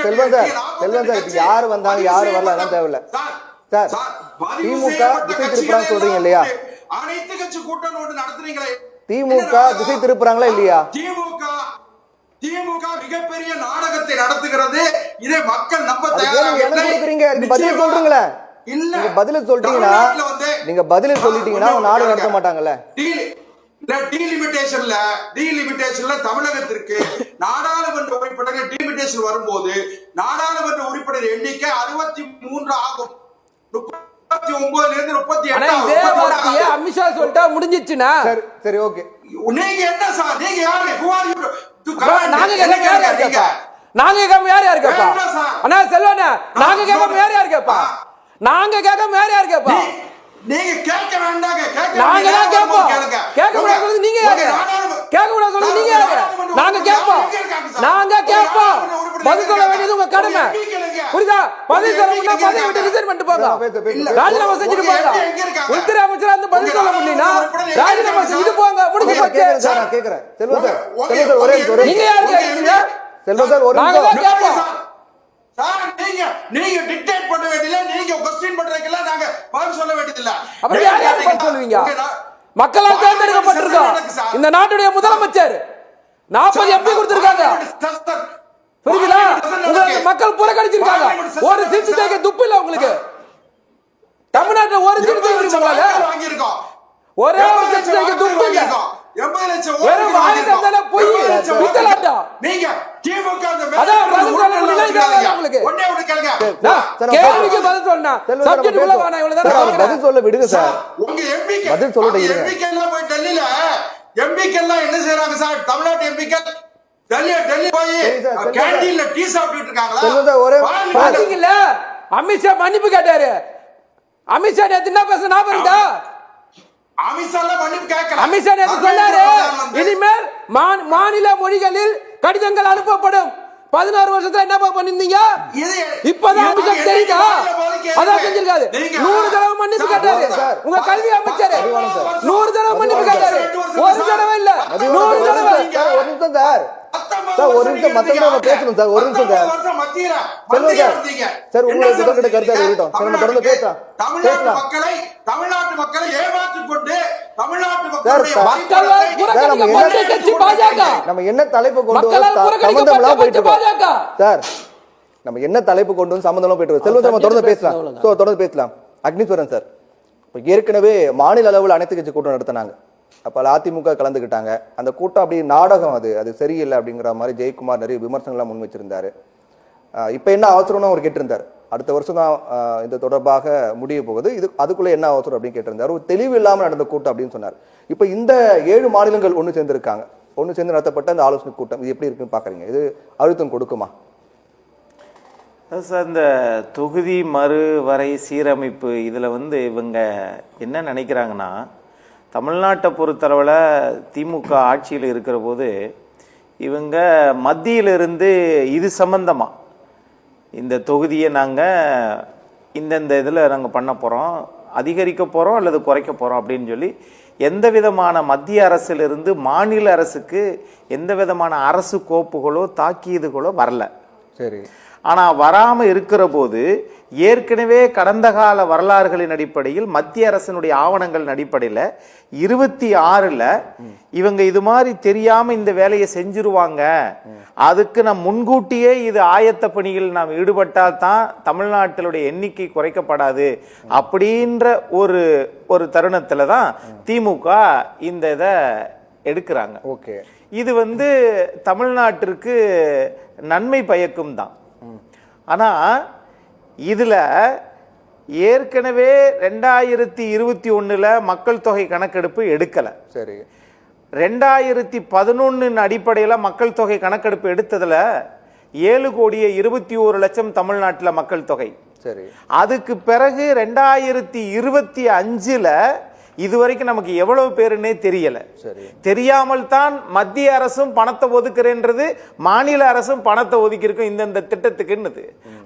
செல்வன் சார், யாரு வந்தாங்க யாரு வரல தேவையில்ல சார். திமுக திசை திருப்புறாங்க சொல்றீங்க இல்லையா? அனைத்து கட்சி கூட்டம் ஒன்று நடத்துறீங்களே, திமுக திசை திருப்புறாங்களா இல்லையா? திமுக மிகப்பெரிய நாடகத்தை நடத்துகிறது. இதை மக்கள் நம்ப பதில் சொல்றீங்களே. இல்ல பதில சொல்லிட்டீங்கன்னா நீங்க பதில சொல்லிட்டீங்கன்னா நாடு நடத்த மாட்டாங்கல்ல. டீலிமிட்டேஷன்ல தமிழகத்திற்கு நாடாளுமன்ற உறுப்பினர்கள் டீலிமிட்டேஷன் வரும்போது நாடாளுமன்ற உறுப்பினர் எண்ணிக்கை 63 ஆகும். 39ல இருந்து 38 அமித்ஷா சொல்லிட்டா முடிஞ்சிச்சுனா சரி ஓகே. நீங்க என்ன சார்? நீங்க யாரு? நாங்க கேட்காம யார் கேப்பா? அண்ணா செல்வண்ணா, நாங்க கேட்காம யார் கேப்பா? நாங்க கேட்காம யார் கேப்பா? நீங்க கேட்க வேண்டாங்க. நாங்க தான் கேட்போம். கேட்க கூடாது நீங்க யாரு? கேட்க கூடாது சொல்லுங்க நீங்க யாரு? நாங்க கேட்போம். பதில் சொல்ல வேண்டியது உங்க கடமை. புரியுதா? பதில் சொல்லணும்னா பதில் விட்டு ரிசைன் பண்ணிட்டு போங்க. ராஜினாமா செஞ்சுட்டு போங்க. உள்துறை அமைச்சரா இருந்து பதில் சொல்ல முடியலனா ராஜினாமா செஞ்சுட்டு போங்க. முடிஞ்சு போச்சு. நான் கேக்குறேன் செல்வன் சார் ஒரே நீங்க யாரு கேக்குறீங்க? செல்வன் சார் ஒரு நாங்க தான் கேட்போம். சார் நீங்க டிக்டேட் பண்ண வேண்டியதில்ல, நீங்க क्वेश्चन பண்றீங்கல, நாங்க பதில் சொல்ல வேண்டியதில்ல. அப்புறம் யார் பதில் சொல்லுவீங்க? மக்களால் தேர்ந்தெடுக்கப்பட்டிருக்கோம். இந்த நாட்டுடைய முதலமைச்சர் 40 எம்பி கொடுத்திருக்காங்க. புரியுதா? உங்களுக்கு மக்கள் புறக்கணிச்சிருக்காங்க. ஒரு சீட்டு ஜெயிக்க துப்பு இல்ல உங்களுக்கு. தமிழ்நாட்டுல ஒரு சீட்டு ஜெயிக்க முடியுமா? வாங்கியிருக்கோம். ஒரே ஒரு சீட்டு ஜெயிக்க துப்பு இல்ல. 80 லட்சம் வெறும் ஆயுதத்தால போய் வித்தலாட்டா. நீங்க திமுக அந்த அதான் பதில் சொல்ல முடியல உங்களுக்கு. ஒண்ணே ஒண்ணு கேளுங்க. கேள்விக்கு பதில் சொன்னா சப்ஜெக்ட் உள்ள வானா இவ்வளவுதான் பதில் சொல்ல விடுங்க சார். உங்க எம்பிக்கு பதில் சொல்லிட்டு இருங்க. எம்பிக்கு எல்லாம் போய் டெல்லில எம்பிக்கு எல்லாம் என்ன செய்றாங்க சார்? தமிழ்நாட்டு எம்பிக்கு டெல்லி போய் கேண்டீன்ல டீ சாப்பிட்டுட்டு இருக்காங்களா? பாத்தீங்கல்ல, அமித்ஷா மன்னிப்பு கேட்டாரு. அமித்ஷா நேத்து என்ன பேச ஞாபகம் இருக்கா? அமித்ஷா மன்னிப்பு கேட்கல. அமித்ஷா நேத்து சொன்னாரு, இனிமேல் மாநில மொழிகளில் கடிதங்கள் அனுப்பப்படும். 16 வருஷத்துல என்ன பண்ணிருந்தீங்க? இப்பதான் அமித்ஷா தெரியுதா? அதான் செஞ்சிருக்காரு. 100 தடவை மன்னிப்பு கேட்டாரு. உங்க கல்வி அமைச்சர் 100 தடவை மன்னிப்பு கேட்டாரு. ஒரு தடவை இல்ல, 100 தடவை. ஒரு நிமிஷம் சார், ஒரு நிமிஷம் மத்தவங்க பேசணும் சார். ஒரு நிமிஷம் சார் சார், உங்களை கிட்ட கருத்தா இருக்கட்டும். நம்ம தொடர்ந்து பேசலாம். தமிழ்நாட்டு மக்களை ஏமாற்றிக் கொண்டு நம்ம என்ன தலைப்பு கொண்டு சம்பந்தம்லாம் போயிட்டு இருக்கோம் சார். நம்ம என்ன தலைப்பு கொண்டு வந்து சம்பந்தம்லாம் போயிட்டு இருக்கோம். செல்வம் நம்ம தொடர்ந்து பேசலாம். தொடர்ந்து பேசலாம். அக்னீஸ்வரன் சார், ஏற்கனவே மாநில அளவில் அனைத்து கட்சி கூட்டம் நடத்தினாங்க. அப்போ அதிமுக கலந்துக்கிட்டாங்க. அந்த கூட்டம் அப்படி நாடகம், அது சரியில்லை அப்படிங்கிற மாதிரி ஜெயக்குமார் நிறைய விமர்சனங்கள்லாம் முன் வச்சிருந்தாரு. இப்போ என்ன அவசரம்னு அவர் கேட்டிருந்தார். அடுத்த வருஷம் தான் இந்த தொடர்பாக முடிய போகுது, இது அதுக்குள்ள என்ன அவசரம் அப்படின்னு கேட்டிருந்தார். ஒரு தெளிவு இல்லாமல் நடந்த கூட்டம் அப்படின்னு சொன்னார். இப்போ இந்த 7 மாநிலங்கள் ஒன்று சேர்ந்திருக்காங்க. ஒன்று சேர்ந்து நடத்தப்பட்ட அந்த ஆலோசனை கூட்டம் இது எப்படி இருக்குன்னு பாக்குறீங்க? இது அழுத்தம் கொடுக்குமா சார்? இந்த தொகுதி மறுவரை சீரமைப்பு இதில் இவங்க என்ன நினைக்கிறாங்கன்னா, தமிழ்நாட்டை பொறுத்தளவில் திமுக ஆட்சியில் இருக்கிற போது இவங்க மத்தியிலிருந்து இது சம்பந்தமாக இந்த தொகுதியை நாங்கள் இந்தந்த இதில் நாங்கள் பண்ண போகிறோம், அதிகரிக்க போகிறோம் அல்லது குறைக்க போகிறோம் அப்படின்னு சொல்லி எந்த விதமான மத்திய அரசிலிருந்து மாநில அரசுக்கு எந்த விதமான அரசு கோப்புகளோ தாக்கீதுகளோ வரல. சரி, ஆனால் வராமல் இருக்கிற போது ஏற்கனவே கடந்த கால வரலாறுகளின் அடிப்படையில் மத்திய அரசினுடைய ஆவணங்களின் அடிப்படையில் 26ல் இவங்க இது மாதிரி தெரியாம இந்த வேலையை செஞ்சிருவாங்க, அதுக்கு நாம் முன்கூட்டியே இது ஆயத்த பணியில் நாம் ஈடுபட்டால் தான் தமிழ்நாட்டிலுடைய எண்ணிக்கை குறைக்கப்படாது அப்படின்ற ஒரு தருணத்துல தான் திமுக இந்த இதை எடுக்கிறாங்க. ஓகே, இது தமிழ்நாட்டிற்கு நன்மை பயக்கும் தான். ஆனா இதுல ஏற்கனவே 2021ல் மக்கள் தொகை கணக்கெடுப்பு எடுக்கல. சரி, 2011 அடிப்படையில் மக்கள் தொகை கணக்கெடுப்பு எடுத்ததுல 7,21,00,000 தமிழ்நாட்டில் மக்கள் தொகை. சரி, அதுக்கு பிறகு 2025ல் இதுவரைக்கும் நமக்கு எவ்வளவு பேருன்னே தெரியல. தெரியாமல் தான் மத்திய அரசும் பணத்தை ஒதுக்குறேன்றது, மாநில அரசும் பணத்தை ஒதுக்கி இருக்கும் இந்த திட்டத்துக்குன்னு.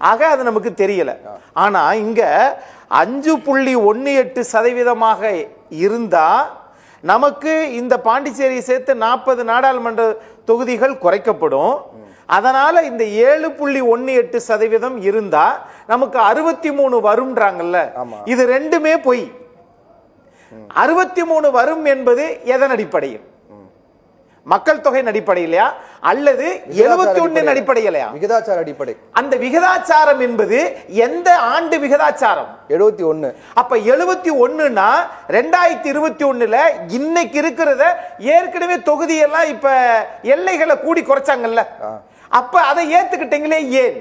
ஆக அது நமக்கு தெரியல. ஆனா இங்க 5.18% இருந்தா நமக்கு இந்த பாண்டிச்சேரி சேர்த்து 40 நாடாளுமன்ற தொகுதிகள் குறைக்கப்படும். அதனால இந்த 7.18% இருந்தா நமக்கு 63 வரும்ன்றாங்கல்ல, இது ரெண்டுமே பொய். 63 வரும் என்பது எதன் அடிப்படையில்? மக்கள் தொகை அடிப்படையிலையா அல்லது 71 அடிப்படையிலையா? விகிதாச்சார அடிப்படை. அந்த விகிதாச்சாரம் என்பது எந்த ஆண்டு விகிதாச்சாரம்? 71. அப்ப 71னா 2021ல இன்னைக்கு இருக்கிறத ஏற்கனவே தொகுதியெல்லாம் இப்ப எல்லைகளை கூடி குறைச்சாங்கல்ல, அப்ப அதை ஏத்துக்கிட்டீங்களே, ஏன்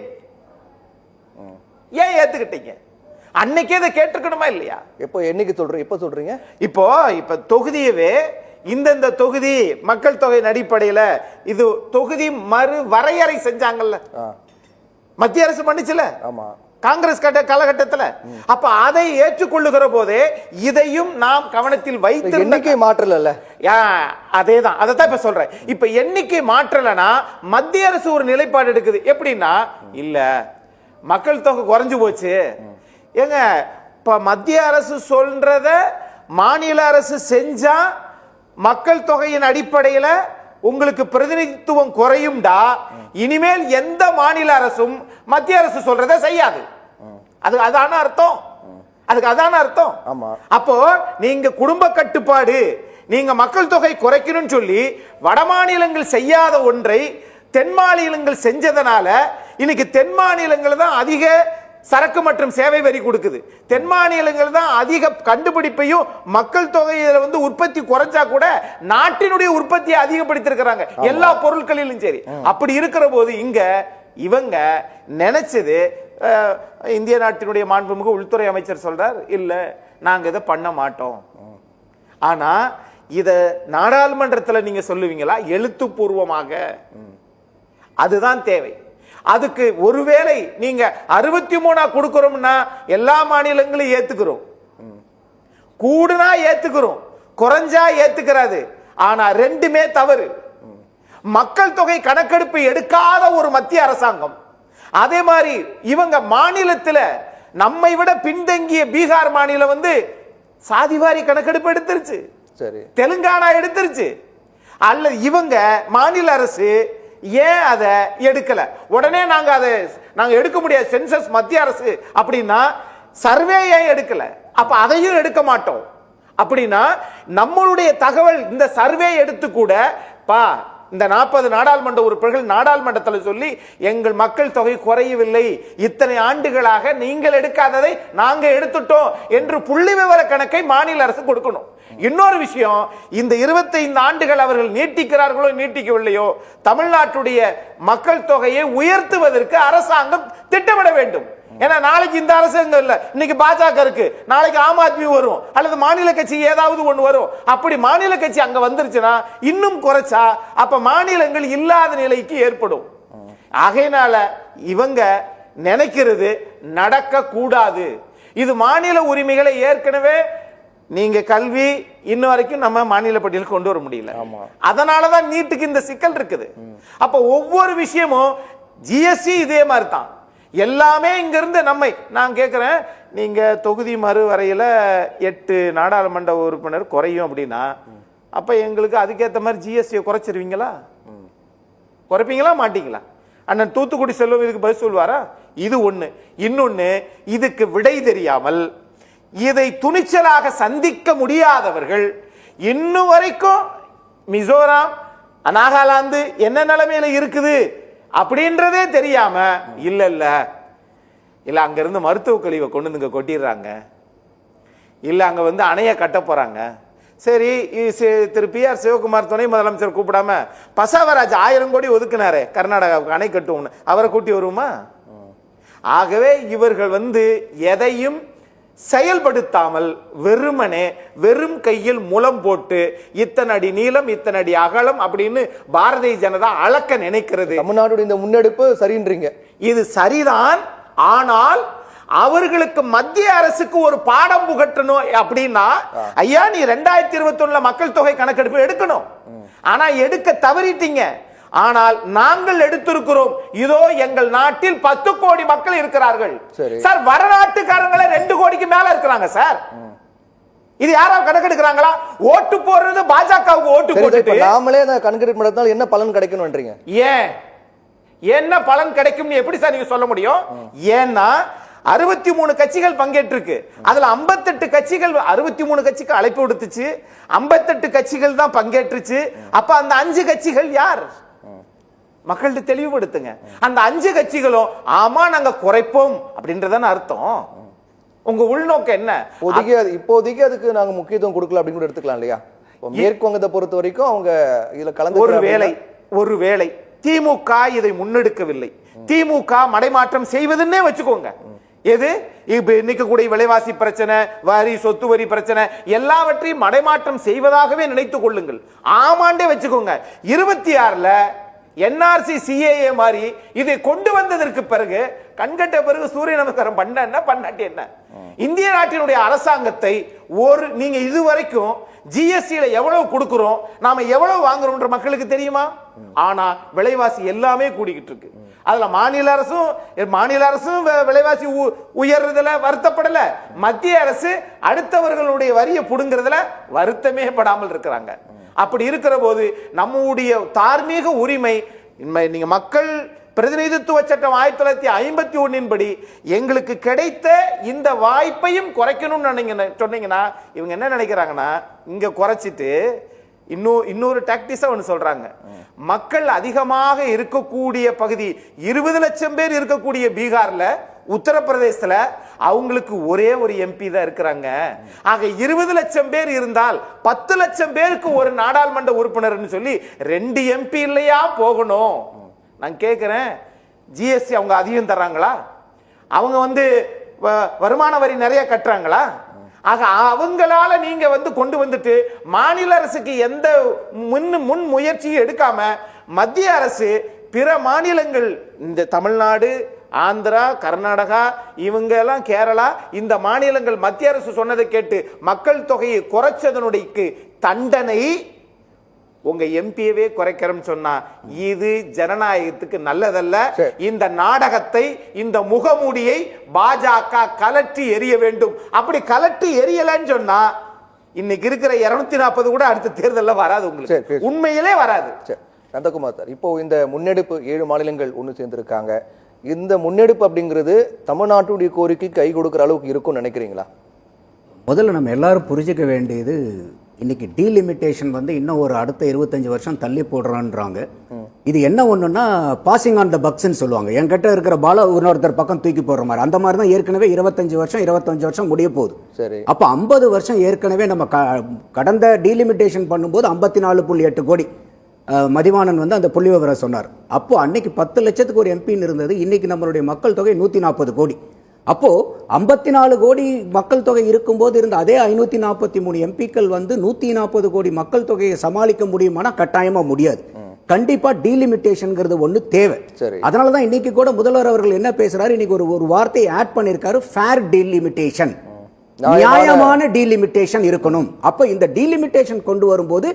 ஏத்துக்கிட்டீங்க? அன்னைக்கே இதை கேட்டிருக்கணுமா இல்லையா? எப்போ என்னைக்கு சொல்றீங்க? எப்ப சொல்றீங்க? இப்ப தொகுதியவே இந்த தொகுதி மக்கள் தொகை அடிப்படையில இது தொகுதி மறு வரையறை செஞ்சாங்கல்ல, மத்திய அரசு பண்ணிச்சுல காங்கிரஸ் காலகட்டத்தில். அப்ப அதை ஏற்றுக்கொள்ளுகிற போதே இதையும் நாம் கவனத்தில் வைத்து எண்ணிக்கை மாற்றல. அதேதான், அதைத்தான் இப்ப சொல்றேன். இப்ப எண்ணிக்கை மாற்றலனா மத்திய அரசு ஒரு நிலைப்பாடு எடுக்குது. எப்படின்னா, இல்ல மக்கள் தொகை குறைஞ்சு போச்சு, ஏங்க இப்ப மத்திய அரசு சொல்றத மாநில அரசு செஞ்சா மக்கள் தொகையின் அடிப்படையில் உங்களுக்கு பிரதிநிதித்துவம் குறையும்டா, இனிமேல் எந்த மாநில அரசும் மத்திய அரசு சொல்றத செய்யாது. அதான அர்த்தம். அதுக்கு அதான அர்த்தம். அப்போ நீங்க குடும்ப கட்டுப்பாடு, நீங்க மக்கள் தொகை குறைக்கணும்னு சொல்லி வட மாநிலங்கள் செய்யாத ஒன்றை தென் மாநிலங்கள் செஞ்சதனால இன்னைக்கு தென் மாநிலங்கள் தான் அதிக சரக்கு மற்றும் சேவை வரி கொடுக்குது. தென் மாநிலங்கள் தான் அதிக கண்டுபிடிப்பையும் மக்கள் தொகையில வந்து உற்பத்தி குறைஞ்சா கூட நாட்டினுடைய உற்பத்தியை அதிகப்படுத்திருக்கிறாங்க எல்லா பொருட்களிலும். சரி, அப்படி இருக்கிற போது இங்க இவங்க நினைச்சது, இந்திய நாட்டினுடைய மாண்புமிகு உள்துறை அமைச்சர் சொல்றார், இல்ல நாங்க இதை பண்ண மாட்டோம். ஆனா இத நாடாளுமன்றத்தில் நீங்க சொல்லுவீங்களா? எழுத்துப்பூர்வமாக அதுதான் தேவை. அதுக்கு ஒருவேளை நீங்க 63 கொடுக்கிறோம்னா எல்லா மாநிலங்களும் ஏத்துக்கிறோம், கூடுனா ஏத்துக்கிறோம், குறைஞ்சா ஏத்துக்கிறாது. ஆனா ரெண்டுமே தவறு. மக்கள் தொகை கணக்கெடுப்பு எடுக்காத ஒரு மத்திய அரசாங்கம், அதே மாதிரி இவங்க மாநிலத்தில் நம்மை விட பின்தங்கிய பீகார் மாநிலம் வந்து சாதிவாரி கணக்கெடுப்பு எடுத்துருச்சு, சரி, தெலுங்கானா எடுத்துருச்சு. அல்ல இவங்க மாநில அரசு ஏன் அதை எடுக்கல? உடனே நாங்க எடுக்க முடியாது சென்சஸ் மத்திய அரசு அப்படின்னா சர்வே ஏன் எடுக்கல? அப்ப அதையும் எடுக்க மாட்டோம் அப்படின்னா நம்மளுடைய தகவல் இந்த சர்வே எடுத்து கூட இந்த 40 நாடாளுமன்ற உறுப்பினர்கள் நாடாளுமன்றத்தில் சொல்லி எங்கள் மக்கள் தொகை குறையவில்லை, இத்தனை ஆண்டுகளாக நீங்கள் எடுக்காததை நாங்க எடுத்துட்டோம் என்று புள்ளி விவர கணக்கை மாநில அரசு கொடுக்கணும். இன்னொரு விஷயம், இந்த 25 ஆண்டுகள் அவர்கள் நீட்டிக்கிறார்களோ நீட்டிக்கவில்லையோ, தமிழ்நாட்டுடைய மக்கள் தொகையை உயர்த்துவதற்கு அரசாங்கம் திட்டமிட வேண்டும். ஏன்னா நாளைக்கு இந்த அரசாங்கம் இல்ல, இன்னைக்கு பாஜக இருக்கு, நாளைக்கு ஆம் ஆத்மி வரும், அல்லது மாநில கட்சி ஏதாவது ஒண்ணு வரும். அப்படி மாநில கட்சி அங்க வந்துருச்சுன்னா இன்னும் குறைச்சா அப்ப மாநிலங்கள் இல்லாத நிலைக்கு ஏற்படும். ஆகையினால இவங்க நினைக்கிறது நடக்க கூடாது. இது மாநில உரிமைகளை ஏற்கனவே நீங்க கல்வி இன்ன வரைக்கும் நம்ம மாநில பட்டியல் கொண்டு வர முடியல. அதனாலதான் நீட்டுக்கு இந்த சிக்கல் இருக்குது. அப்ப ஒவ்வொரு விஷயமும் ஜிஎஸ்டி இதே மாதிரி தான், எல்லாமே இங்க இருந்து நம்மை நான் கேட்கிறேன், நீங்க தொகுதி மறுவரையில 8 நாடாளுமன்ற உறுப்பினர் குறையும் அப்படின்னா அப்ப எங்களுக்கு அதுக்கேற்ற மாதிரி ஜிஎஸ்டியை குறைச்சிருவீங்களா? குறைப்பீங்களா மாட்டீங்களா? அண்ணன் தூத்துக்குடி செல்வம் இதுக்கு பதில் சொல்வாரா? இது ஒண்ணு. இன்னொன்னு, இதுக்கு விடை தெரியாமல் இதை துணிச்சலாக சந்திக்க முடியாதவர்கள் இன்னும் வரைக்கும் மிசோராம் நாகாலாந்து என்ன நிலைமையில இருக்குது அப்படின்றதே தெரியாம இல்ல அங்க இருந்து மருத்துவ கழிவை கொண்டு வந்து கொட்டிடுறாங்க, இல்ல அங்க வந்து அணைய கட்ட போறாங்க. சரி, திரு PR சிவகுமார் துணை முதலமைச்சர் கூப்பிடாம பசாவராஜ் 1000 கோடி ஒதுக்குனாரு கர்நாடகாவுக்கு அணை கட்டுவோம்னு, அவரை கூட்டி வருமா? ஆகவே இவர்கள் வந்து எதையும் செயல்படுத்தாமல் வெறும் கையில் முலம் போட்டு இத்தனை அடி நீளம் இத்தனை அடி அகலம் அப்படின்னு பாரதிய ஜனதா அளக்க நினைக்கிறது. தமிழ்நாடுடைய இந்த முன்னெடுப்பு சரின்றீங்க? இது சரிதான். ஆனால் அவர்களுக்கு மத்திய அரசுக்கு ஒரு பாடம் புகட்டணும் அப்படின்னா, ஐயா நீ 2021 மக்கள் தொகை கணக்கெடுப்பு எடுக்கணும், ஆனா எடுக்க தவறிட்டீங்க. ஆனால் நாங்கள் எடுத்திருக்கிறோம், இதோ எங்கள் நாட்டில் 10 கோடி மக்கள் இருக்கிறார்கள் சார், வரநாட்டுக்காரங்களே 2 கோடிக்கு மேல இருக்கிறாங்க சார். இது யாராவது கணக்கெடுக்கிறாங்களா? ஓட்டு போடுறது பாஜகவுக்கு ஓட்டு போட்டுட்டு நாமளே கணக்கெடுப்பு நடத்தினால் என்ன பலன் கிடைக்கணும்ன்றீங்க? ஏன் என்ன பலன் கிடைக்கும் எப்படி சார் நீங்க சொல்ல முடியும்? ஏன்னா 63 கட்சிகள் பங்கேற்றிருக்கு, அதுல 58 கட்சிகள் 63 கட்சிக்கு அழைப்பு விடுத்துச்சு, 58 கட்சிகள் தான் பங்கேற்றுச்சு. அப்ப அந்த 5 கட்சிகள் யார்? மக்கள்கிட்ட தெளிவுபடுத்துங்க. அந்த 5 கட்சிகளும் ஆமா நாங்க குறைப்போம் அப்படின்றதான அர்த்தம். உங்க உள்நோக்கம் என்ன? இப்போதைக்கு அதுக்கு நாங்க முக்கியத்துவம் கொடுக்கல அப்படின்னு கூட எடுத்துக்கலாம் இல்லையா? மேற்கு வங்கத்தை பொறுத்த வரைக்கும் அவங்க இதுல கலந்து ஒருவேளை திமுக இதை முன்னெடுக்கவில்லை, திமுக மடைமாற்றம் செய்வதுன்னே வச்சுக்கோங்க. எது இன்னைக்கு கூட விலைவாசி பிரச்சனை, வரி சொத்து வரி பிரச்சனை எல்லாவற்றையும் மடைமாற்றம் செய்வதாகவே நினைத்துக் கொள்ளுங்கள். ஆமாண்டே வச்சுக்கோங்க. 26ல NRC CAA மாதிரி இதை கொண்டு வந்ததற்கு பிறகு கண்கட்ட பிறகு சூரிய நமஸ்காரம் பண்ண என்ன பண்ணாட்டி என்ன? இந்திய நாட்டினுடைய அரசாங்கத்தை நீங்க இதுவரைக்கும் ஜிஎஸ்டியில எவ்வளவு கொடுக்கிறோம், நாம எவ்வளவு வாங்குறோம்ன்ற மக்களுக்கு தெரியுமா? ஆனா விலைவாசி எல்லாமே கூடிக்கிட்டு இருக்கு. அதுல மாநில அரசும் விலைவாசி உயர்றதுல வருத்தப்படல, மத்திய அரசு அடுத்தவர்களுடைய வரியை புடுங்கிறதுல வருத்தமே படாமல் இருக்கிறாங்க. அப்படி இருக்கிற போது நம்முடைய தார்மீக உரிமை, நீங்க மக்கள் பிரதிநிதித்துவ சட்டம் 1951 படி எங்களுக்கு கிடைத்த இந்த வாய்ப்பையும் குறைக்கணும்னு சொன்னீங்கன்னா இவங்க என்ன நினைக்கிறாங்கன்னா, இங்க குறைச்சிட்டு இன்னொரு டாக்டிஸா ஒன்று சொல்றாங்க. மக்கள் அதிகமாக இருக்கக்கூடிய பகுதி 20 லட்சம் பேர் இருக்கக்கூடிய பீகார்ல உத்தரப்பிரதேசத்துல அவங்களுக்கு ஒரே ஒரு எம்பி தான் இருக்கிறாங்க. ஆக 20 லட்சம் பேர் இருந்தால் 10 லட்சம் பேருக்கு ஒரு நாடாளுமன்ற உறுப்பினர்னு சொல்லி 2 எம்பி இல்லையா போகணும். நான் கேட்கிறேன், ஜிஎஸ்டி அவங்க அதிகம் தர்றாங்களா? அவங்க வருமான வரி நிறைய கட்டுறாங்களா? ஆக அவங்களால நீங்க கொண்டு வந்துட்டு மாநில அரசுக்கு எந்த முன் முயற்சியும் எடுக்காம மத்திய அரசு பிற மாநிலங்கள், இந்த தமிழ்நாடு, ஆந்திரா, கர்நாடகா, இவங்க எல்லாம் கேரளா, இந்த மாநிலங்கள் மத்திய அரசு சொன்னதை கேட்டு மக்கள் தொகையை குறைச்சதனுடைய தண்டனை உங்க எம்பியவே குறைக்கிறோம் சொன்னா இது ஜனநாயகத்துக்கு நல்லதல்ல. இந்த நாடகத்தை, இந்த முகமூடியை பாஜக கலட்டி எறிய வேண்டும். அப்படி கலட்டி எரியலன்னு சொன்னா இன்னைக்கு இருக்கிற 240 கூட அடுத்த தேர்தலில் வராது, உங்களுக்கு உண்மையிலே வராது. நந்தகுமார் சார், இப்போ இந்த முன்னெடுப்பு 7 மாநிலங்கள் ஒன்று சேர்ந்திருக்காங்க. இந்த முன்னெடுப்பு அப்படிங்கிறது தமிழ்நாட்டுடைய கோரிக்கை கை கொடுக்கிற அளவுக்கு இருக்கும்னு நினைக்கிறீங்களா? முதல்ல நம்ம எல்லாரும் புரிஞ்சுக்க வேண்டியது, இன்னைக்கு டீலிமிட்டேஷன் இன்னும் ஒரு அடுத்த 25 வருஷம் தள்ளி போடுறான்றாங்க. இது என்ன ஒண்ணுன்னா பாசிங் ஆன் த பக்ஸ்ன்னு சொல்லுவாங்க. என்கிட்ட இருக்கிற பால இன்னொருத்தர் பக்கம் தூக்கி போடுற மாதிரி. அந்த மாதிரி தான் ஏற்கனவே 25 வருஷம் முடிய போகுது. சரி, அப்ப 50 வருஷம் ஏற்கனவே நம்ம கடந்த டீலிமிட்டேஷன் பண்ணும்போது 54.8 கோடி மதிவாணன் அந்த புள்ளி விவரம் சொன்னார். அப்போ அன்னைக்கு 10 லட்சத்துக்கு ஒரு எம்பின்னு இருந்தது. இன்னைக்கு நம்மளுடைய மக்கள் தொகை 140 கோடி. அப்போ 54 கோடி மக்கள் தொகை இருக்கும்போது இருந்த அதே 543 எம்பிக்கள் 140 கோடி மக்கள் தொகையை சமாளிக்க முடியுமானா கட்டாயமா முடியாது. கண்டிப்பா டீலிமிட்டேஷன்ங்கிறது ஒண்ணு தேவை. அதனாலதான் இன்னைக்கு கூட முதல்வர் அவர்கள் என்ன பேசுறாரு, இன்னைக்கு ஒரு வார்த்தையை ஆட் பண்ணிருக்காரு, ஃபேர் டீலிமிட்டேஷன், நியாயமான டீலிமிட்டேஷன் இருக்கணும். அப்ப இந்த டீலிமிட்டேஷன் கொண்டு வரும்போது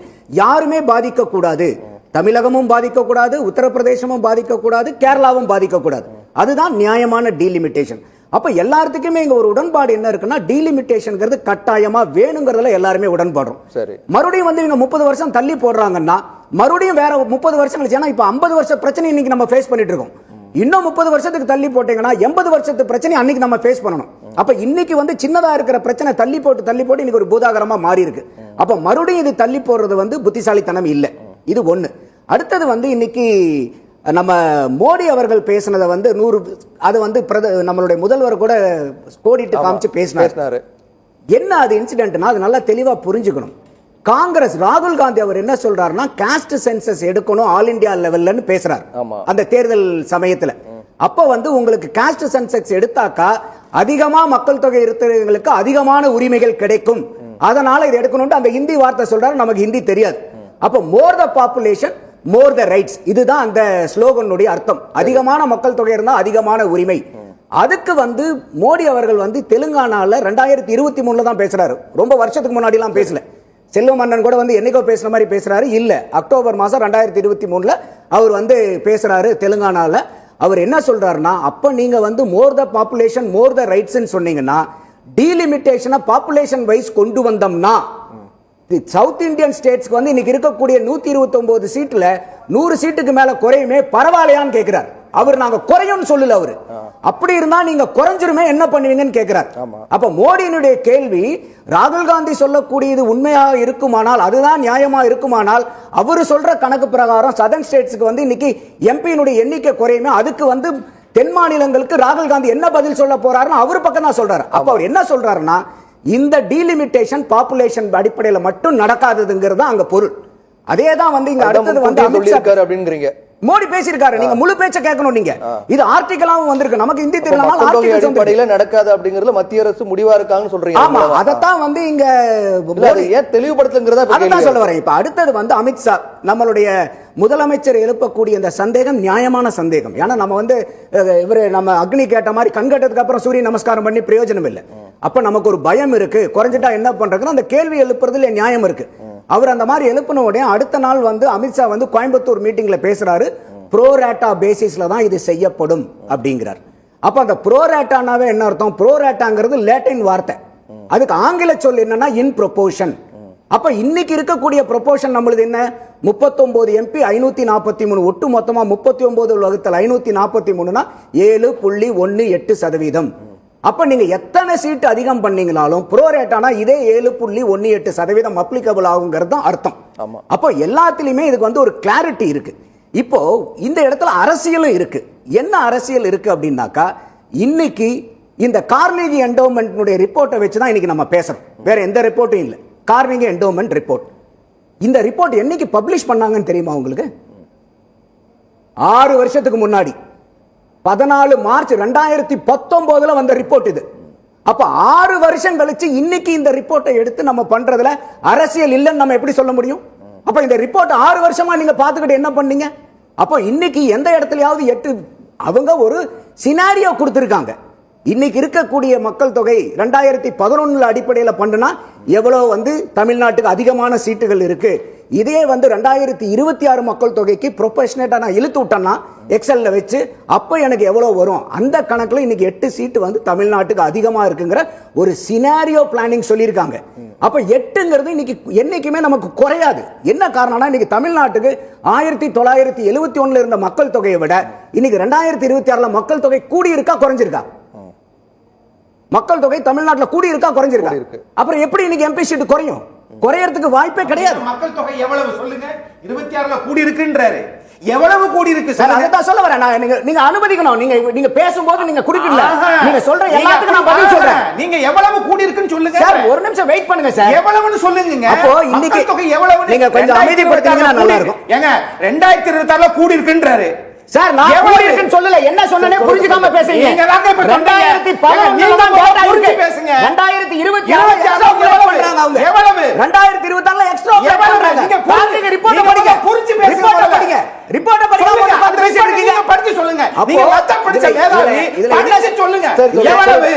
யாருமே பாதிக்க கூடாது. தமிழகமும் பாதிக்க கூடாது, உத்தரப்பிரதேசமும் பாதிக்க கூடாது, கேரளாவும் பாதிக்க கூடாது. அதுதான் நியாயமான டீலிமிட்டேஷன். அப்ப எல்லாத்துக்குமே இங்க ஒரு உடன்பாடு என்ன இருக்குன்னா, டீலிமிட்டேஷன்ங்கிறது கட்டாயமா வேணுங்கிறதுல எல்லாருமே உடன்பாடுறோம். சரி, மறுபடியும் இவங்க 30 வருஷம் தள்ளி போடுறாங்கன்னா மறுபடியும் வேற 30 வருஷம் கழிச்சு, ஏன்னா இப்ப 50 வருஷ பிரச்சனை இன்னைக்கு நம்ம ஃபேஸ் பண்ணிட்டு இருக்கோம். இன்னும் 30 வருஷத்துக்கு தள்ளி போட்டீங்கன்னா 80 வருஷத்து பிரச்சனை அன்னைக்கு நம்ம ஃபேஸ் பண்ணணும். அப்ப இன்னைக்கு சின்னதா இருக்கிற பிரச்சனை தள்ளி போட்டு இன்னைக்கு ஒரு பூதாகரமா மாறி இருக்கு. அப்ப மறுபடியும் இது தள்ளி போடுறது புத்திசாலித்தனம் இல்ல. இது ஒண்ணு. அடுத்தது இன்னைக்கு நம்ம மோடி அவர்கள் பேசினதை 100 அது நம்மளுடைய முதல்வர் கூட கோடிட்டு காமிச்சு பேசினாரு. என்ன அது இன்சிடென்ட்னா, அது நல்லா தெளிவா புரிஞ்சுக்கணும். காங்கிரஸ் ராகுல் காந்தி அவர் என்ன சொல்றாருன்னா, காஸ்ட் சென்சஸ் எடுக்கணும் ஆல் இந்தியா லெவல்லன்னு பேசுறாரு அந்த தேர்தல் சமயத்துல. அப்ப உங்களுக்கு காஸ்ட் சென்சஸ் எடுத்தாக்கா அதிகமா மக்கள் தொகை இருக்கிறவங்களுக்கு அதிகமான உரிமைகள் கிடைக்கும், அதனால இது எடுக்கணும் அந்த ஹிந்தி வார்த்தை சொல்றாரு. நமக்கு ஹிந்தி தெரியாது. அப்ப மோர் the population more the rights, இதுதான் அந்த ஸ்லோகனுடைய அர்த்தம். அதிகமான மக்கள் தொகை இருந்தா அதிகமான உரிமை. அதுக்கு மோடி அவர்கள் தெலுங்கானால 2023 தான் பேசுறாரு. ரொம்ப வருஷத்துக்கு முன்னாடி எல்லாம் பேசல. செல்வ மன்னன் கூட என்னைக்கோ பேசுற மாதிரி பேசுறாரு. இல்ல, அக்டோபர் மாசம் 2023 அவர் பேசுறாரு தெலுங்கானால. அவர் என்ன சொல்றாருன்னா, அப்ப நீங்க மோர் the population more the rights சொன்னீங்கன்னா, டீலிமிட்டேஷனை பாப்புலேஷன் வைஸ் கொண்டு வந்தோம்னா சவுத் இந்தியன் ஸ்டேட்ஸ்க்கு இன்னைக்கு இருக்கக்கூடிய 129 சீட்ல 100 சீட்டுக்கு மேல குறையுமே பரவாயில்லையான்னு கேட்கிறார். அவர் நாங்க குறையும் சொல்லல. அவரு அப்படி இருந்தா நீங்க குறைஞ்சிருமே என்ன பண்ணுவீங்கன்னு கேட்கிறார். அப்ப மோடியினுடைய கேள்வி, ராகுல் காந்தி சொல்லக்கூடியது உண்மையாக இருக்குமானால், அதுதான் நியாயமா இருக்குமானால், அவரு சொல்ற கணக்கு பிரகாரம் சதர்ன் ஸ்டேட்ஸ்க்கு இன்னைக்கு எம்பியினுடைய எண்ணிக்கை குறையுமே. அதுக்கு தென் மாநிலங்களுக்கு ராகுல் காந்தி என்ன பதில் சொல்ல போறாருன்னு அவர் பக்கம் தான் சொல்றாரு. அப்ப அவர் என்ன சொல்றாருன்னா, இந்த டீலிமிட்டேஷன் பாப்புலேஷன் அடிப்படையில் மட்டும் நடக்காததுங்கிறது அங்க பொருள். அதேதான் இங்க அடுத்தது அப்படிங்கிறீங்க. மோடி பேசியிருக்காரு. நீங்க முழு பேச்ச கேட்கணும். நீங்க இது ஆர்டிகலாவும் வந்திருக்கு. நமக்கு ஹிந்தி தெரியல நடக்காது அப்படிங்கறதுல மத்திய அரசு முடிவா இருக்காங்கன்னு சொல்றீங்க. ஆமா, அதத்தான் இங்க ஏன் தெளிவுபடுத்துங்கிறதா அதான் சொல்ல வரேன். இப்ப அடுத்தது அமித்ஷா நம்மளுடைய முதலமைச்சர் எழுப்பக்கூடிய இந்த சந்தேகம் நியாயமான சந்தேகம். ஏன்னா நம்ம இவரு நம்ம அக்னி கேட்ட மாதிரி கண் கட்டதுக்கு அப்புறம் சூரிய நமஸ்காரம் பண்ணி பிரயோஜனம் இல்லை. அப்ப நமக்கு ஒரு பயம் இருக்கு, குறைஞ்சிட்டா என்ன பண்றதுன்னு அந்த கேள்வி எழுப்புறதுல நியாயம் இருக்கு. அவர் அந்த மாதிரி எழுப்பின உடனே அடுத்த நாள் அமித்ஷா கோயம்புத்தூர் மீட்டிங்ல பேசுறாரு, ப்ரோரேட்டா பேசிஸ்ல தான் இது செய்யப்படும் அப்படிங்கிறார். அப்ப அந்த ப்ரோரேட்டானாவே என்ன அர்த்தம்? ப்ரோரேட்டாங்கிறது லேட்டின் வார்த்தை. அதுக்கு ஆங்கில சொல் என்னன்னா இன் ப்ரொபோர்ஷன். அப்ப இன்னைக்கு இருக்கக்கூடிய ப்ரொபோர்ஷன் நம்மளுது என்ன? 39 எம்பி 543, ஒட்டு மொத்தமா 39 வகுத்தல் 543னா 7.18%. அப்ப நீங்க எத்தனை சீட் அதிகம் பண்ணீங்களாலும் ப்ரோரேட்டானா இதே 7.18% அப்ளிகபிள் ஆகுங்கிறது தான் அர்த்தம். அப்போ எல்லாத்திலுமே இதுக்கு ஒரு கிளாரிட்டி இருக்கு. இப்போ இந்த இடத்துல அரசியலும் இருக்கு. என்ன அரசியல் இருக்கு அப்படின்னாக்கா, இன்னைக்கு இந்த கார்னேகி என்டோமென்ட்னுடைய ரிப்போர்ட்டை வச்சு தான் இன்னைக்கு நம்ம பேசுறோம். வேற எந்த ரிப்போர்ட்டும் இல்லை. கார்னேகி என்டோமென்ட் ரிப்போர்ட். இந்த ரிப்போர்ட் என்னைக்கு பப்ளிஷ் பண்ணாங்கன்னு தெரியுமா உங்களுக்கு? 6 வருஷத்துக்கு முன்னாடி 14 மார்ச் 2019 வந்த ரிப்போர்ட் இது. அப்ப 6 வருஷம் கழிச்சு இன்னைக்கு இந்த ரிப்போர்ட்டை எடுத்து நம்ம பண்றதுல அரசியல் இல்லைன்னு நம்ம எப்படி சொல்ல முடியும்? அப்ப இந்த ரிப்போர்ட் 6 வருஷமா நீங்க பாத்துக்கிட்டு என்ன பண்ணீங்க? அப்போ இன்னைக்கு எந்த இடத்துலயாவது அவங்க ஒரு சினாரியோ கொடுத்திருக்காங்க. இன்னைக்கு இருக்கக்கூடிய மக்கள் தொகை 2011 அடிப்படையில் பண்ணுனா எவ்வளவு வந்து தமிழ்நாட்டுக்கு அதிகமான சீட்டுகள் இருக்கு. இதே வந்து 2026 மக்கள் தொகைக்கு ப்ரொபோர்ஷனேட்டா நான் இழுத்து விட்டேன்னா எக்ஸல்ல வச்சு அப்ப எனக்கு எவ்வளவு வரும், அந்த கணக்குல இன்னைக்கு 8 சீட்டு வந்து தமிழ்நாட்டுக்கு அதிகமா இருக்குங்கிற ஒரு சினாரியோ பிளானிங் சொல்லியிருக்காங்க. அப்ப 8ங்கிறது இன்னைக்கு என்னைக்குமே நமக்கு குறையாது. என்ன காரணம்னா இன்னைக்கு தமிழ்நாட்டுக்கு 1971 இருந்த மக்கள் தொகையை விட இன்னைக்கு 2026 மக்கள் தொகை கூடி இருக்கா குறைஞ்சிருக்கா? மக்கள் தொகை தமிழ்நாட்டில் கூடி இருக்கா குறைஞ்சிருக்கா? அப்புறம் எப்படி இன்னைக்கு எம்பி சீட் குறையும்? குறையறதுக்கு வாய்ப்பே கிடையாது. மக்கள் தொகை எவ்வளவு சொல்லுங்க? 26ல கூடி இருக்குன்றாரு. எவ்வளவு கூடி இருக்கு சார்? அதான் சொல்ல வரேன். நீங்க அனுமதிக்கணும். நீங்க பேசும்போது நீங்க குடிக்கல. நீங்க சொல்ற எல்லாத்துக்கும் நான் பதில் சொல்றேன். நீங்க எவ்வளவு கூடி இருக்குன்னு சொல்லுங்க சார். ஒரு நிமிஷம் வெயிட் பண்ணுங்க சார். எவ்வளவுன்னு சொல்லுங்க. அப்போ இன்னைக்கு தொகை எவ்வளவு நீங்க கொஞ்சம் அமைதிப்படுத்தீங்கன்னா நல்லா இருக்கும். ஏங்க 2026ல கூடி இருக்குன்றாரு சார். நான் கூடி இருக்குன்னு சொல்லல. என்ன சொன்னனே புரிஞ்சுக்காம பேசுறீங்க. நீங்க வாங்க இப்ப 2011 தான் டேட்டா இருக்கு. பேசுங்க. 2026 பண்றாங்க அவங்க. எவ்வளவு? 2026ல எக்ஸ்ட்ரா பண்றாங்க. நீங்க பாருங்க ரிப்போர்ட் படிங்க. புரிஞ்சு பேசுங்க. ரிப்போர்ட் படிங்க. ரிப்போர்ட் படிங்க. நீங்க படிச்சு சொல்லுங்க. நீங்க மத்த படிச்ச மேதாவி படிச்சு சொல்லுங்க. எவ்வளவு?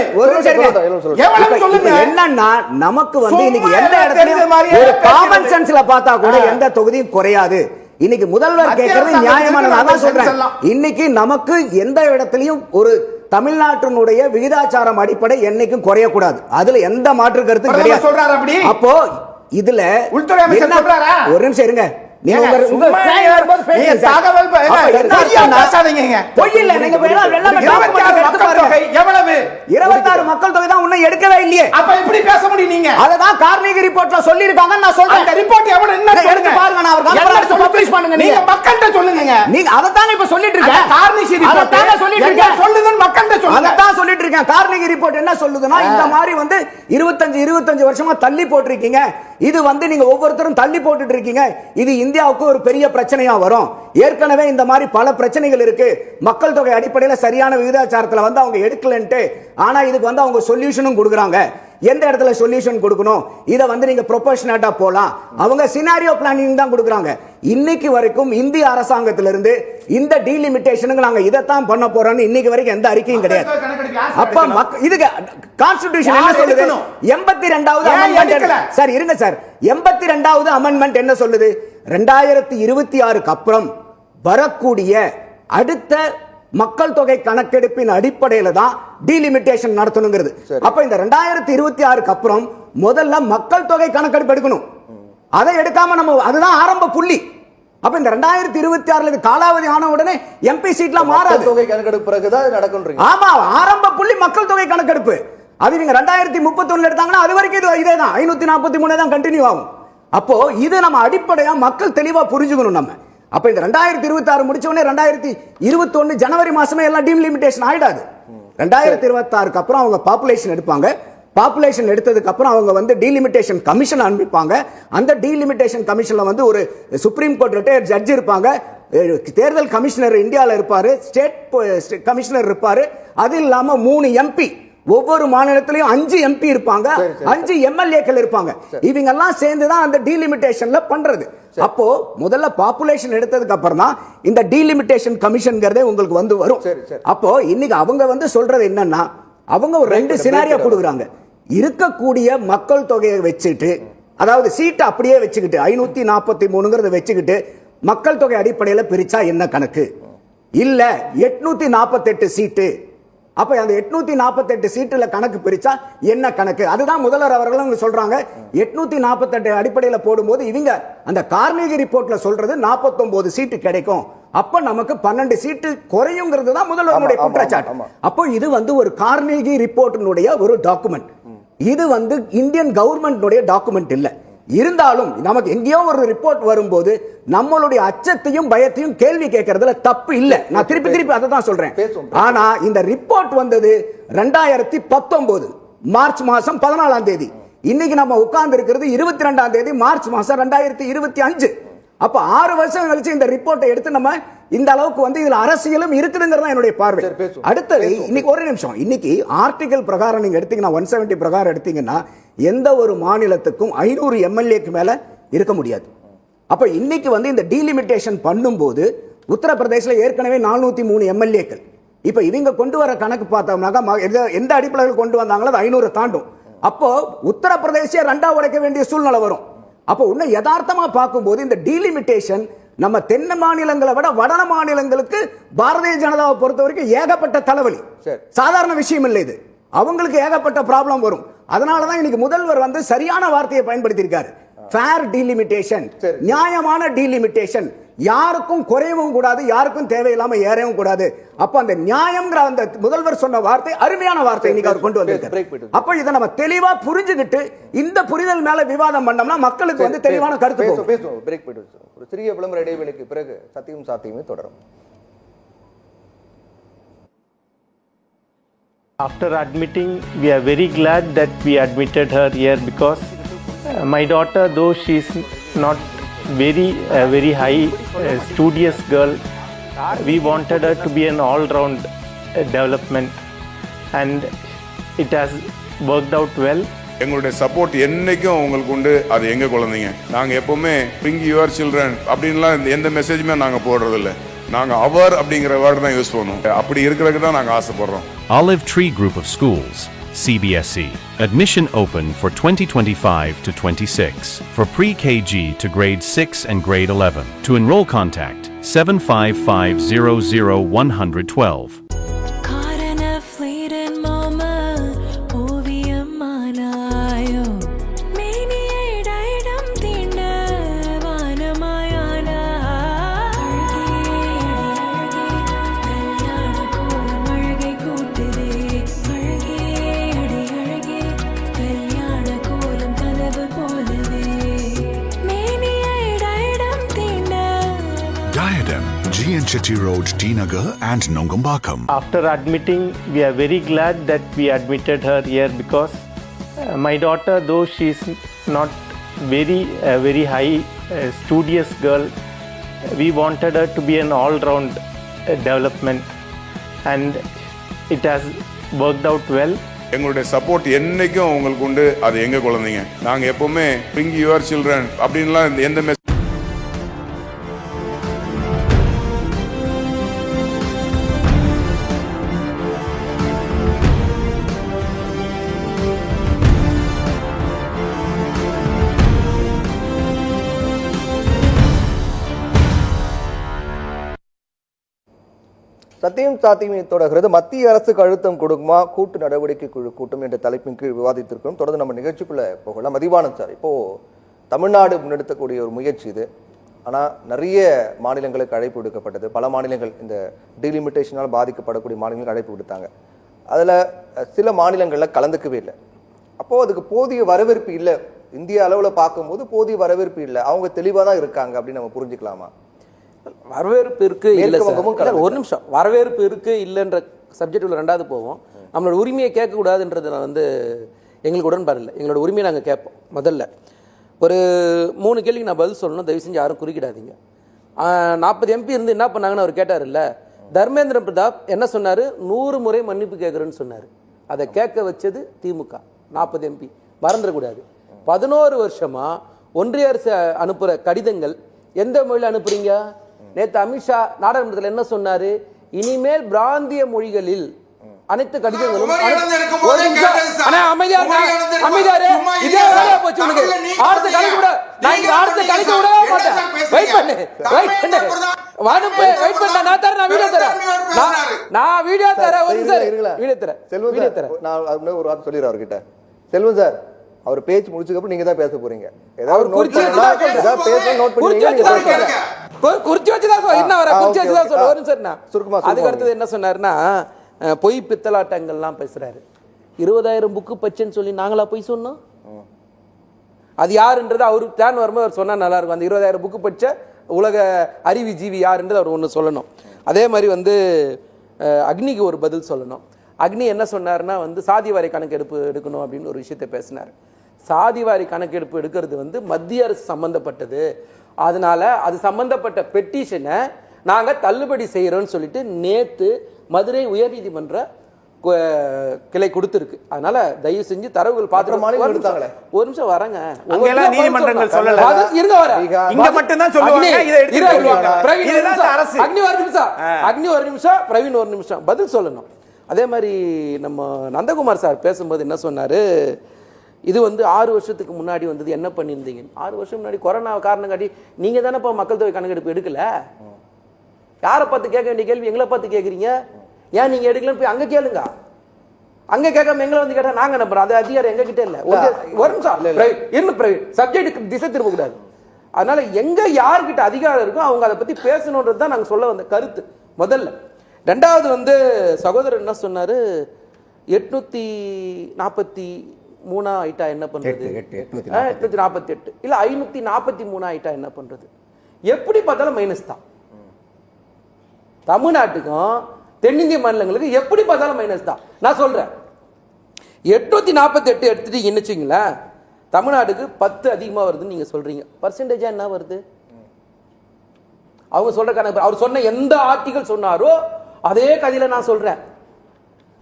எவ்வளவு சொல்லுங்க. என்னன்னா நமக்கு வந்து இன்னைக்கு எந்த இடத்துலயும் ஒரு காமன் சென்ஸ்ல பார்த்தா கூட எந்த தொகுதியும் குறையாது. இன்னைக்கு முதல்வர் கேட்கறது நியாயமானது. அதான் சொல்றேன். இன்னைக்கு நமக்கு எந்த இடத்துலயும் ஒரு தமிழ்நாட்டினுடைய விகிதாச்சாரம் அடிப்படை என்னைக்கும் குறையக்கூடாது. அதுல எந்த மாற்று கருத்து கிடையாது. அப்போ இதுல ஒரு நிமிஷம் இருங்க. நீங்க மக்கள் தொகை தான் இன்னும் எடுக்கவே இல்லையே. அப்ப எப்படி பேச முடியும்? நீங்க அததான் கார்னேகி ரிப்போர்ட்ல சொல்லி இருக்காங்க. நான் சொல்றேன். அந்த ரிப்போர்ட் எவ்வளவு என்ன எடுத்து பாருங்க. நான் அவருக்கு பப்ளிஷ் பண்ணுங்க. நீங்க மக்கள்கிட்ட சொல்லுங்க. நீங்க அத தான இப்ப சொல்லிட்டு இருக்கீங்க. கார்னேகி ரிப்போர்ட் அத சொல்லிட்டு இருக்கீங்க. சொல்லுங்க மக்கள்கிட்ட சொல்லுங்க. அத தான் சொல்லிட்டு இருக்கேன். கார்னேகி ரிப்போர்ட் என்ன சொல்லுதுன்னா இந்த மாதிரி வந்து 25 வருஷமா தள்ளி போட்டுருக்கீங்க. இது வந்து நீங்க ஒவ்வொருத்தரும் தள்ளி போட்டுட்டு இருக்கீங்க. இது இந்தியாவுக்கு ஒரு பெரிய பிரச்சனையா வரும். ஏற்கனவே இந்த மாதிரி பல பிரச்சனைகள் இருக்கு. மக்கள் தொகை அடிப்படையில் சரியான விகிதாச்சாரத்தில் வந்து அவங்க எடுக்கலன்ட்டு. ஆனா இதுக்கு வந்து அவங்க சொல்யூஷனும் கொடுக்குறாங்க. எந்த இடத்துல சொல்யூஷன் கொடுக்கணும், இதை வந்து நீங்க ப்ரொபோர்ஷனேட்டா போலாம். அவங்க சினாரியோ பிளானிங் தான் கொடுக்குறாங்க. இன்னைக்கு வரைக்கும் இந்திய அரசாங்கத்திலிருந்து இந்த டீலிமிட்டேஷனுக்கு நாங்க இதைத்தான் பண்ண போறோம்னு இன்னைக்கு வரைக்கும் எந்த அறிக்கையும் கிடையாது. அப்ப இதுக்கு கான்ஸ்டிடியூஷன் என்ன சொல்லுது? 82வது அமெண்ட்மென்ட். சார் இருங்க சார். 82வது அமெண்ட்மென்ட் என்ன சொல்லுது? 2026க்கு அப்புறம் வரக்கூடிய அடுத்த மக்கள் தொகை கணக்கெடுப்பின் அடிப்படையில தான் டீலிமிட்டேஷன் நடத்தணுங்கிறது. அப்ப இந்த 2026க்கு அப்புறம் முதல்ல மக்கள் தொகை கணக்கெடுப்பு எடுக்கணும். அதை எடுக்காம நம்ம அதுதான் ஆரம்ப புள்ளி. அப்ப இந்த 2026ல காலாவதி ஆன உடனே எம்பி சீட்லாம் மாறாது. தொகை கணக்கெடுப்பு பிறகுதான் நடக்கும். ஆமா, ஆரம்ப புள்ளி மக்கள் தொகை கணக்கெடுப்பு. அது நீங்க 2031 எடுத்தாங்கன்னா அது வரைக்கும் இதே தான் 543 தான் கண்டினியூ ஆகும். அப்போ இது நம்ம அடிப்படையா மக்கள் தெளிவா புரிஞ்சுக்கணும். நம்ம அப்ப இந்த 2026 முடிச்ச உடனே 2021 ஜனவரி மாசமே எல்லாம் டீலிமிட்டேஷன் ஆயிடாது. 2026க்கு அப்புறம் அவங்க பாப்புலேஷன் எடுப்பாங்க. பாப்புலேஷன் எடுத்ததுக்கு அப்புறம் அவங்க வந்து டீலிமிட்டேஷன் கமிஷன் அனுப்பிப்பாங்க. அந்த டீலிமிட்டேஷன் கமிஷன்ல வந்து ஒரு சுப்ரீம் கோர்ட் ரிட்டையர்ட் ஜட்ஜ் இருப்பாங்க. தேர்தல் கமிஷனர் இந்தியாவில் இருப்பாரு. ஸ்டேட் கமிஷனர் இருப்பாரு. அது இல்லாம 3 எம்பி, ஒவ்வொரு மாநிலத்திலையும் 5 எம்பி இருப்பாங்க, 5 எம்எல்ஏக்கள் இருப்பாங்க. இவங்க எல்லாம் சேர்ந்து தான் அந்த டீலிமிட்டேஷன்ல பண்றது. அப்போ முதல்ல பாப்புலேஷன் எடுத்ததுக்கு அப்புறம் தான் இந்த டீலிமிட்டேஷன் கமிஷன்ங்கிறதே உங்களுக்கு வந்து வரும். அப்போ இன்னைக்கு அவங்க வந்து சொல்றது என்னன்னா அவங்க ஒரு 2 சினாரியோ கொடுக்குறாங்க. இருக்கக்கூடிய மக்கள் தொகையை வச்சுட்டு, அதாவது சீட்டை அப்படியே வச்சுக்கிட்டு 543 வச்சுக்கிட்டு மக்கள் தொகை அடிப்படையில் பிரிச்சா என்ன கணக்கு, இல்ல 848 சீட்டு, அப்ப அந்த 848 சீட்டுல கணக்கு பிரிச்சா என்ன கணக்கு, அதுதான் முதல்வர் அவர்களும் சொல்றாங்க. 848 அடிப்படையில போடும்போது இவங்க அந்த கார்னேகி ரிப்போர்ட்ல சொல்றது 49 சீட்டு கிடைக்கும். அப்ப நமக்கு 12 சீட்டு குறையுங்கிறது தான் முதல்வருடைய குற்றச்சாட்டு. அப்போ இது வந்து ஒரு கார்னேகி ரிப்போர்ட்டினுடைய ஒரு டாக்குமெண்ட். இது வந்து இந்தியன் கவர்மெண்ட் டாக்குமெண்ட் இல்ல. இருந்தாலும் நமக்கு எங்கேயோ ஒரு ரிப்போர்ட் வரும்போது நம்மளுடைய அச்சத்தையும் பயத்தையும் கேள்வி கேட்கறதுல தப்பு இல்லை. நான் திருப்பி அதை தான் சொல்றேன். ஆனா இந்த ரிப்போர்ட் வந்தது 2019 மார்ச் மாசம் 14ஆம் தேதி. இன்னைக்கு நம்ம உட்கார்ந்து இருக்கிறது 22ஆம் தேதி மார்ச் மாசம் 2025. அப்ப 6 வருஷம் கழிச்சு இந்த ரிப்போர்ட்டை எடுத்து நம்ம இந்த அளவுக்கு வந்து இதுல அரசியலும் இருக்குதுங்கிறது என்னுடைய பார்வை. அடுத்தது இன்னைக்கு ஒரு நிமிஷம், இன்னைக்கு ஆர்டிகல் பிரகாரம் நீங்க எடுத்தீங்கன்னா 170 பிரகாரம் எடுத்தீங்கன்னா எந்த ஒரு மாநிலத்துக்கும் 500 எம்எல்ஏக்கு மேல இருக்க முடியாது. அப்ப இன்னைக்கு வந்து இந்த டீலிமிட்டேஷன் பண்ணும்போது உத்தரப்பிரதேசல ஏற்கனவே 403 எம்எல்ஏக்கள். இப்ப இவங்க கொண்டு வர கணக்கு பார்த்தோம்னாக்கா எந்த அடிப்படையில் கொண்டு வந்தாங்களோ அது 500 தாண்டும். அப்போ உத்தரப்பிரதேச ரெண்டா உடைக்க வேண்டிய சூழ்நிலை வரும். அப்போ இன்னும் யதார்த்தமா பார்க்கும்போது இந்த டீலிமிட்டேஷன் நம்ம தென் மாநிலங்களை விட வட மாநிலங்களுக்கு பாரதிய ஜனதாவை பொறுத்த வரைக்கும் ஏகப்பட்ட தலைவலி. சாதாரண விஷயம் இல்லை இது. அவங்களுக்கு ஏகப்பட்ட ப்ராப்ளம் வரும். அதனாலதான் இன்னைக்கு முதல்வர் வந்து சரியான வார்த்தையை பயன்படுத்தி இருக்காரு. ஃபேர் டீலிமிட்டேஷன், நியாயமான டீலிமிட்டேஷன். யாருக்கும் குறையவும் கூடாது, யாருக்கும் தேவையில்லாம ஏறவும் கூடாது. அப்ப அந்த நியாயம்ங்கிற அந்த முதல்வர் சொன்ன வார்த்தை அருமையான வார்த்தை இன்னைக்கு அவர் கொண்டு வந்திருக்காரு. அப்ப இதை நம்ம தெளிவா புரிஞ்சுக்கிட்டு இந்த புரிதல் மேல விவாதம் பண்ணோம்னா மக்களுக்கு வந்து தெளிவான கருத்து பேசுவோம். பிரேக் போயிட்டு ஒரு சிறிய விளம்பர இடைவெளிக்கு பிறகு சத்தியம் சாத்தியமே தொடரும். After admitting, we are very glad that we admitted her here because my daughter, though she is not very high studious girl, we wanted her to be an all-round development, and it has worked out well. எங்களுடைய சப்போர்ட் என்னைக்கும் உங்களுக்கு உண்டு. அது எங்க குழந்தைங்க. நாங்க எப்பவுமே bring your children அப்படின்லாம் எந்த மெசேஜுமே நாங்க போடுறதில்ல. நாங்க அவர் அப்படிங்கிற வேர்டு தான் யூஸ் பண்ணுவோம். அப்படி இருக்கிறதுக்கு தான் நாங்க ஆசைப்படுறோம். Olive Tree Group of Schools, CBSE. Admission open for 2025 to 26 for pre-KG to grade 6 and grade 11. To enroll, contact 75500112. Diadem, G.N. Chetty Road, T Nagar and Nongambakam. After admitting, we are very glad that we admitted her here because my daughter, though she is not very high studious girl, we wanted her to be an all-round development, and it has worked out well. எங்களுடைய சப்போர்ட் என்னைக்கும் உங்களுக்கு உண்டு. அது எங்க குழந்தைங்க. நாங்க எப்பவுமே bring your children அப்படின்லாம் எந்த மெசேஜ் சத்தியம் சாத்தியமே தொடர்கிறது. மத்திய அரசுக்கு அழுத்தம் கொடுக்குமா கூட்டு நடவடிக்கை குழு கூட்டம் என்ற தலைப்பின் கீழ் விவாதித்திருக்கிறோம். தொடர்ந்து நம்ம நிகழ்ச்சிக்குள்ள போகலாம். மதிவானந்த் சார், இப்போ தமிழ்நாடு முன்னெடுத்தக்கூடிய ஒரு முயற்சி இது. ஆனால் நிறைய மாநிலங்களுக்கு அழைப்பு விடுக்கப்பட்டது. பல மாநிலங்கள் இந்த டீலிமிட்டேஷனால் பாதிக்கப்படக்கூடிய மாநிலங்களுக்கு அழைப்பு விடுத்தாங்க. அதில் சில மாநிலங்களில் கலந்துக்கவே இல்லை. அப்போது அதுக்கு போதிய வரவேற்பு இல்லை. இந்திய அளவில் பார்க்கும்போது போதிய வரவேற்பு இல்லை. அவங்க தெளிவாக தான் இருக்காங்க அப்படின்னு நம்ம புரிஞ்சுக்கலாமா? வரவேற்பு இருக்கு இல்ல சார், ஒரு நிமிஷம். வரவேற்பு இருக்கு இல்லைன்ற சப்ஜெக்ட் உள்ள ரெண்டாவது போவோம். நம்மளோட உரிமையை கேட்கக்கூடாதுன்றது நான் வந்து எங்களுக்கு உடன்பாடு இல்லை. எங்களோட உரிமையை நாங்கள் கேட்போம். முதல்ல ஒரு 3 கேள்விக்கு நான் பதில் சொல்லணும். தயவு செஞ்சு யாரும் குறுக்கிடாதீங்க. 40 MP இருந்து என்ன பண்ணாங்கன்னு அவர் கேட்டார் இல்லை. தர்மேந்திர பிரதாப் என்ன சொன்னார்? 100 முறை மன்னிப்பு கேட்குறேன்னு சொன்னார். அதை கேட்க வச்சது திமுக. 40 MP மறந்துடக்கூடாது. 11 வருஷமா ஒன்றிய அரசு அனுப்புகிற கடிதங்கள் எந்த மொழியில் அனுப்புறீங்க? நேற்று அமித்ஷா நாடாளுமன்றத்தில் என்ன சொன்னாரு? இனிமேல் பிராந்திய மொழிகளில் அனைத்து கடிதங்களும் செல்வம் சார், அவர் பேச்சு முடிச்சதுக்கு நீங்க தான் பேச போறீங்க. ஏதாவது குறிச்சு அதுக்கு அடுத்தது என்ன சொன்னாருன்னா, பொய் பித்தலாட்டங்கள்லாம் பேசுறாரு. 20,000 புக்கு பச்சைன்னு சொல்லி நாங்களா போய் சொன்னோம்? அது யாருன்றது அவர் டேன் வரும்போது அவர் சொன்னால் நல்லா இருக்கும். அந்த 20,000 புக்கு படித்த உலக அறிவி ஜீவி யாருன்றது அவர் ஒன்று சொல்லணும். அதே மாதிரி வந்து அக்னிக்கு ஒரு பதில் சொல்லணும். அக்னி என்ன சொன்னார்னா வந்து சாதிவாரி கணக்கெடுப்பு எடுக்கணும் அப்படின்னு ஒரு விஷயத்தை பேசினார். சாதிவாரி கணக்கெடுப்பு எடுக்கிறது வந்து மத்திய அரசு சம்பந்தப்பட்டது, அதனால அது சம்பந்தப்பட்ட பெட்டிஷனை நாங்கள் தள்ளுபடி செய்கிறோன்னு சொல்லிட்டு நேற்று மதுரை உயர்நீதிமன்ற கிளை கொடுத்துருக்கு. அதனால தயவு செஞ்சு தரவுகள் பார்த்து ஒரு நிமிஷம் வரங்க. நீதிமன்றங்கள் சொல்லல, இருங்க வர இங்க மட்டும் தான் சொல்லுவாங்க. அக்னி ஒரு நிமிஷம், அக்னி ஒரு நிமிஷம், பிரவீன் ஒரு நிமிஷம் பதில் சொல்லணும். அதே மாதிரி நம்ம நந்தகுமார் சார் பேசும்போது என்ன சொன்னாரு, இது வந்து 6 வருஷத்துக்கு முன்னாடி வந்தது, என்ன பண்ணியிருந்தீங்க? 6 வருஷம் முன்னாடி கொரோனா காரணம் காட்டி நீங்க தானே இப்போ மக்கள் தொகை கணக்கெடுப்பு எடுக்கல. யாரை பார்த்து கேட்க வேண்டிய கேள்வி எங்களை பார்த்து கேட்குறீங்க. ஏன் நீங்க எடுக்கலன்னு போய் அங்க கேளுங்க. அங்க கேட்காம எங்களை வந்து கேட்டா நாங்க நம்புறோம். அது அதிகாரம் எங்க கிட்ட இல்ல. ஒரு நிமிஷம் சப்ஜெக்ட் திசை திரும்ப கூடாது. அதனால எங்க யாருக்கிட்ட அதிகாரம் இருக்கோ அவங்க அதை பத்தி பேசணுன்றது தான் நாங்க சொல்ல வந்த கருத்து முதல்ல. ரெண்டாவது வந்து சகோதரர் என்ன சொன்னாரு, 843 ஆயிட்டா என்ன பண்றது, 848 இல்ல 543 ஆயிட்டா என்ன பண்றது? எப்படி பார்த்தாலும் மைனஸ் தான். தமிழ்நாட்டுக்கும் தென்னிந்திய மாநிலங்களுக்கு எப்படி பார்த்தாலும் மைனஸ் தான். நான் சொல்றேன் 848 எடுத்துட்டீங்கன்னு வச்சுங்களேன், தமிழ்நாடுக்கு 10 அதிகமா வருதுன்னு நீங்க சொல்றீங்க. பர்சன்டேஜா என்ன வருது? அவங்க சொல்ற கணக்கு அவர் சொன்ன எந்த ஆர்டிகல் சொன்னாரோ அதே கதையில நான் சொல்றேன்.